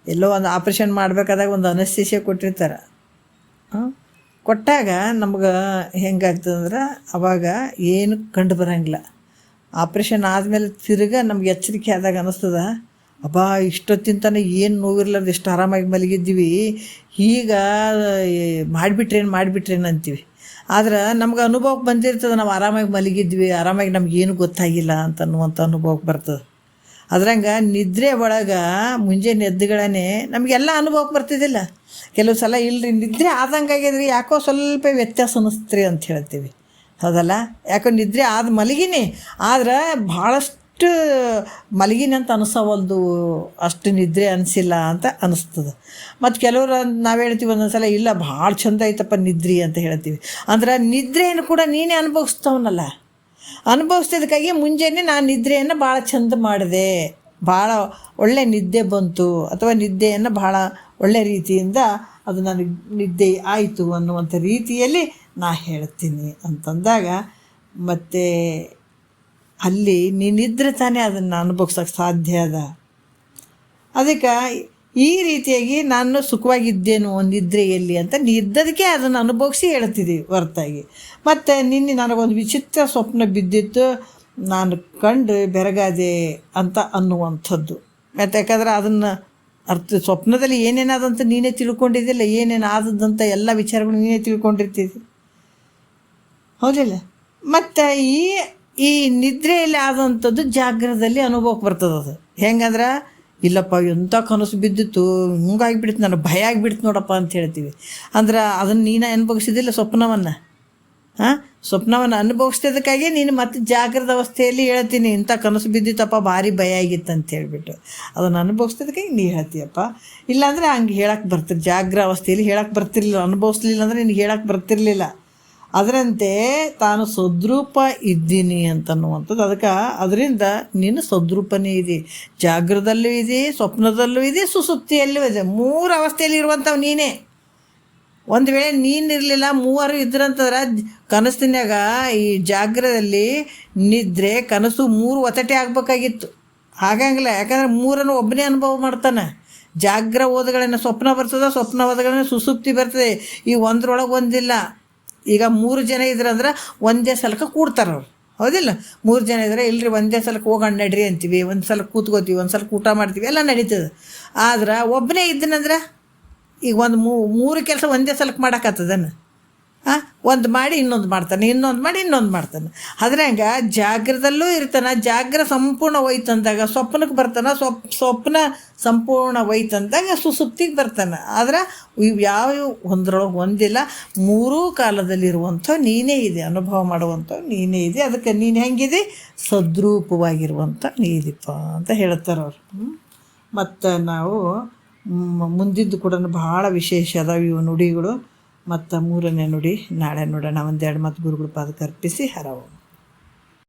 ಎಲ್ಲೋ ಒಂದು ಆಪ್ರೇಷನ್ ಮಾಡಬೇಕಾದಾಗ ಒಂದು ಅನೆಸ್ಥೇಸಿಯಾ ಕೊಟ್ಟಿರ್ತಾರೆ. ಕೊಟ್ಟಾಗ ನಮ್ಗೆ ಹೆಂಗಾಗ್ತದಂದ್ರೆ ಅವಾಗ ಏನು ಕಂಡು ಬರೋಂಗಿಲ್ಲ. ಆಪ್ರೇಷನ್ ಆದಮೇಲೆ ತಿರ್ಗ ನಮ್ಗೆ ಎಚ್ಚರಿಕೆ ಆದಾಗ ಅನ್ನಿಸ್ತದ, ಅಬ್ಬಾ ಇಷ್ಟೊತ್ತಿಂತನೇ ಏನು ನೋವಿರ್ಲಾರ್ದು ಎಷ್ಟು ಆರಾಮಾಗಿ ಮಲಗಿದ್ದೀವಿ, ಈಗ ಮಾಡಿಬಿಟ್ರೇನು ಅಂತೀವಿ. ಆದ್ರೆ ನಮ್ಗೆ ಅನುಭವಕ್ಕೆ ಬಂದಿರ್ತದೆ, ನಾವು ಆರಾಮಾಗಿ ಮಲಗಿದ್ವಿ, ಆರಾಮಾಗಿ ನಮಗೇನು ಗೊತ್ತಾಗಿಲ್ಲ ಅಂತ ಅನ್ನುವಂಥ ಅನುಭವಕ್ಕೆ ಬರ್ತದೆ. ಅದ್ರಂಗೆ ನಿದ್ರೆ ಒಳಗೆ ಮುಂಜಾನೆ ಎದ್ದುಗಳೇ ನಮಗೆಲ್ಲ ಅನುಭವಕ್ಕೆ ಬರ್ತಿದ್ದಿಲ್ಲ. ಕೆಲವು ಸಲ ಇಲ್ಲರಿ ನಿದ್ರೆ ಆದಂಗೆ ಆಗ್ಯದ್ರಿ, ಯಾಕೋ ಸ್ವಲ್ಪ ವ್ಯತ್ಯಾಸ ಅನ್ನಿಸ್ತ್ರಿ ಅಂತ ಹೇಳ್ತೀವಿ, ಹೌದಲ್ಲ? ಯಾಕೋ ನಿದ್ರೆ ಆದ ಮಲಗಿನಿ, ಆದ್ರೆ ಭಾಳಷ್ಟು ಮಲಗಿನಿ ಅಂತ ಅನಿಸವಲ್ದು, ಅಷ್ಟು ನಿದ್ರೆ ಅನಿಸಿಲ್ಲ ಅಂತ ಅನ್ನಿಸ್ತದೆ. ಮತ್ತು ಕೆಲವರು ನಾವು ಹೇಳ್ತೀವಿ ಒಂದೊಂದು ಸಲ ಇಲ್ಲ ಭಾಳ ಚಂದ ಐತಪ್ಪ ನಿದ್ರೆ ಅಂತ ಹೇಳ್ತೀವಿ. ಅಂದ್ರೆ ನಿದ್ರೆಯನ್ನು ಕೂಡ ನೀನೇ ಅನುಭವಿಸ್ತವನಲ್ಲ. ಅನುಭವಿಸ್ತಿದ್ದಕ್ಕಾಗಿ ಮುಂಜಾನೆ ನಾನು ನಿದ್ರೆಯನ್ನು ಭಾಳ ಚಂದ ಮಾಡಿದೆ, ಭಾಳ ಒಳ್ಳೆ ನಿದ್ದೆ ಬಂತು, ಅಥವಾ ನಿದ್ದೆಯನ್ನು ಭಾಳ ಒಳ್ಳೆ ರೀತಿಯಿಂದ ಅದು ನನಗೆ ನಿದ್ದೆ ಆಯಿತು ಅನ್ನುವಂಥ ರೀತಿಯಲ್ಲಿ ನಾ ಹೇಳ್ತೀನಿ ಅಂತಂದಾಗ, ಮತ್ತು ಅಲ್ಲಿ ನೀನಿದ್ರೆ ತಾನೇ ಅದನ್ನು ಅನುಭವಿಸೋಕ್ಕೆ ಸಾಧ್ಯ ಅದ. ಅದಕ್ಕೆ ಈ ರೀತಿಯಾಗಿ ನಾನು ಸುಖವಾಗಿದ್ದೇನು ನಿದ್ರೆಯಲ್ಲಿ ಅಂತ ನೀ ಇದ್ದದಕ್ಕೆ ಅದನ್ನು ಅನುಭವಿಸಿ ಹೇಳ್ತಿದ್ದೀವಿ ಹೊರತಾಗಿ. ಮತ್ತು ನಿನ್ನೆ ನನಗೊಂದು ವಿಚಿತ್ರ ಸ್ವಪ್ನ ಬಿದ್ದಿತ್ತು, ನಾನು ಕಂಡು ಬೆರಗಾದೆ ಅಂತ ಅನ್ನುವಂಥದ್ದು. ಮತ್ತು ಯಾಕಂದ್ರೆ ಅದನ್ನು ಸ್ವಪ್ನದಲ್ಲಿ ಏನೇನಾದಂತ ನೀನೇ ತಿಳ್ಕೊಂಡಿದ್ದಿಲ್ಲ, ಏನೇನು ಆದದ್ದಂತ ಎಲ್ಲ ವಿಚಾರಗಳು ನೀನೇ ತಿಳ್ಕೊಂಡಿರ್ತೀವಿ, ಹೌದಿಲ್ಲ? ಮತ್ತು ಈ ನಿದ್ರೆಯಲ್ಲಿ ಆದಂಥದ್ದು ಜಾಗ್ರದಲ್ಲಿ ಅನುಭವಕ್ಕೆ ಬರ್ತದೆ. ಅದು ಹೆಂಗಂದ್ರೆ, ಇಲ್ಲಪ್ಪ ಎಂಥ ಕನಸು ಬಿದ್ದಿತ್ತು, ಹಿಂಗಾಗಿಬಿಡ್ತು, ನನಗೆ ಭಯ ಆಗಿಬಿಡ್ತು ನೋಡಪ್ಪ ಅಂತ ಹೇಳ್ತೀವಿ. ಅಂದ್ರೆ ಅದನ್ನು ನೀನು ಅನುಭವಿಸಿದಿಲ್ಲ ಸ್ವಪ್ನವನ್ನು. ಸ್ವಪ್ನವನ್ನು ಅನುಭವಿಸ್ತಿದ್ದಕ್ಕಾಗಿ ನೀನು ಮತ್ತೆ ಜಾಗ್ರದ ಅವಸ್ಥೆಯಲ್ಲಿ ಹೇಳ್ತೀನಿ, ಇಂಥ ಕನಸು ಬಿದ್ದಿತ್ತಪ್ಪ, ಭಾರಿ ಭಯ ಆಗಿತ್ತು ಅಂತ ಹೇಳ್ಬಿಟ್ಟು ಅದನ್ನು ಅನುಭವಿಸ್ತಿದ್ದಕ್ಕಾಗಿ ನೀ ಹೇಳ್ತೀಯಪ್ಪ. ಇಲ್ಲಾಂದರೆ ಹಂಗೆ ಹೇಳಕ್ಕೆ ಬರ್ತಿರ್, ಜಾಗ್ರ ಅವಸ್ಥೆಯಲ್ಲಿ ಹೇಳಕ್ಕೆ ಬರ್ತಿರ್ಲಿಲ್ಲ, ಅನುಭವಿಸ್ಲಿಲ್ಲ ಅಂದರೆ ನಿನಗೆ ಹೇಳಕ್ಕೆ ಬರ್ತಿರ್ಲಿಲ್ಲ. ಅದರಂತೆ ತಾನು ಸದ್ರೂಪ ಇದ್ದೀನಿ ಅಂತನ್ನುವಂಥದ್ದು. ಅದಕ್ಕೆ ಅದರಿಂದ ನೀನು ಸದ್ರೂಪನೇ ಇದೆ, ಜಾಗ್ರದಲ್ಲೂ ಇದೆ, ಸ್ವಪ್ನದಲ್ಲೂ ಇದೆ, ಸುಸುಪ್ತಿಯಲ್ಲೂ ಇದೆ. 3 ಅವಸ್ಥೆಯಲ್ಲಿ ಇರುವಂಥವು ನೀನೇ. ಒಂದು ವೇಳೆ ನೀನಿರಲಿಲ್ಲ, ಮೂವರು ಇದ್ರಂತಂದ್ರೆ ಕನಸಿನಾಗ ಈ ಜಾಗ್ರದಲ್ಲಿ ನಿದ್ರೆ ಕನಸು 3 ಒತ್ತಟೆ ಆಗಬೇಕಾಗಿತ್ತು. ಹಾಗಂಗಿಲ್ಲ, ಯಾಕಂದ್ರೆ 3 ಒಬ್ಬನೇ ಅನುಭವ ಮಾಡ್ತಾನೆ. ಜಾಗ್ರ ಓದಗಳನ್ನ ಸ್ವಪ್ನ ಬರ್ತದೆ, ಸ್ವಪ್ನ ಓದಗಳನ್ನ ಸುಸುಪ್ತಿ ಬರ್ತದೆ. ಈ ಒಂದ್ರೊಳಗೆ ಒಂದಿಲ್ಲ. ಈಗ 3 ಜನ ಇದ್ರಂದ್ರೆ ಒಂದೇ ಸಲಕ್ಕೆ ಕೂಡ್ತಾರೆ ಅವ್ರು, ಹೌದಿಲ್ಲ? 3 ಜನ ಇದ್ರೆ ಇಲ್ಲರಿ ಒಂದೇ ಸಲಕ್ಕೆ ಹೋಗೋಣ ನಡ್ರಿ ಅಂತೀವಿ, ಒಂದು ಸಲ ಕೂತ್ಕೋತೀವಿ, ಒಂದು ಸಲ ಊಟ ಮಾಡ್ತೀವಿ, ಎಲ್ಲ ನಡೀತದೆ. ಆದ್ರೆ ಒಬ್ಬನೇ ಇದ್ದನಂದ್ರೆ ಈಗ ಒಂದು 3 ಕೆಲಸ ಒಂದೇ ಸಲಕ್ಕೆ ಮಾಡೋಕ್ಕಾಗ್ತದನ್ನು? ಒಂದು ಮಾಡಿ ಇನ್ನೊಂದು ಮಾಡ್ತಾನೆ, ಇನ್ನೊಂದು ಮಾಡಿ ಇನ್ನೊಂದು ಮಾಡ್ತಾನೆ. ಅದ್ರಂಗೆ ಜಾಗ್ರದಲ್ಲೂ ಇರ್ತಾನೆ. ಜಾಗ್ರ ಸಂಪೂರ್ಣ ಹೋಯ್ತಂದಾಗ ಸ್ವಪ್ನಕ್ಕೆ ಬರ್ತಾನೆ, ಸ್ವಪ್ನ ಸಂಪೂರ್ಣ ಹೋಯ್ತಂದಾಗ ಸುಸುಪ್ತಿಗೆ ಬರ್ತಾನೆ. ಆದ್ರೆ ಇವು ಯಾವ ಒಂದ್ರೊಳಗೆ ಒಂದಿಲ್ಲ, 3 ಕಾಲದಲ್ಲಿರುವಂಥ ನೀನೇ ಇದೆ, ಅನುಭವ ಮಾಡುವಂಥವು ನೀನೇ ಇದೆ. ಅದಕ್ಕೆ ನೀನು ಹೆಂಗಿದೆ? ಸದ್ರೂಪವಾಗಿರುವಂಥ ನೀದಿಪ್ಪ ಅಂತ ಹೇಳ್ತಾರೆ ಅವರು. ಮತ್ತು ನಾವು ಮುಂದಿದ್ದು ಕೂಡ ಭಾಳ ವಿಶೇಷ ಅದಾವೆ ಇವು ನುಡಿಗಳು. ಮತ್ತು 3ನೇ ನುಡಿ ನಾಳೆ ನೋಡೋಣ. ಒಂದೆರಡು ಮತ್ತು ಗುರುಗಳ ಪಾದಕ್ಕೆ ಅರ್ಪಿಸಿ ಹರವು.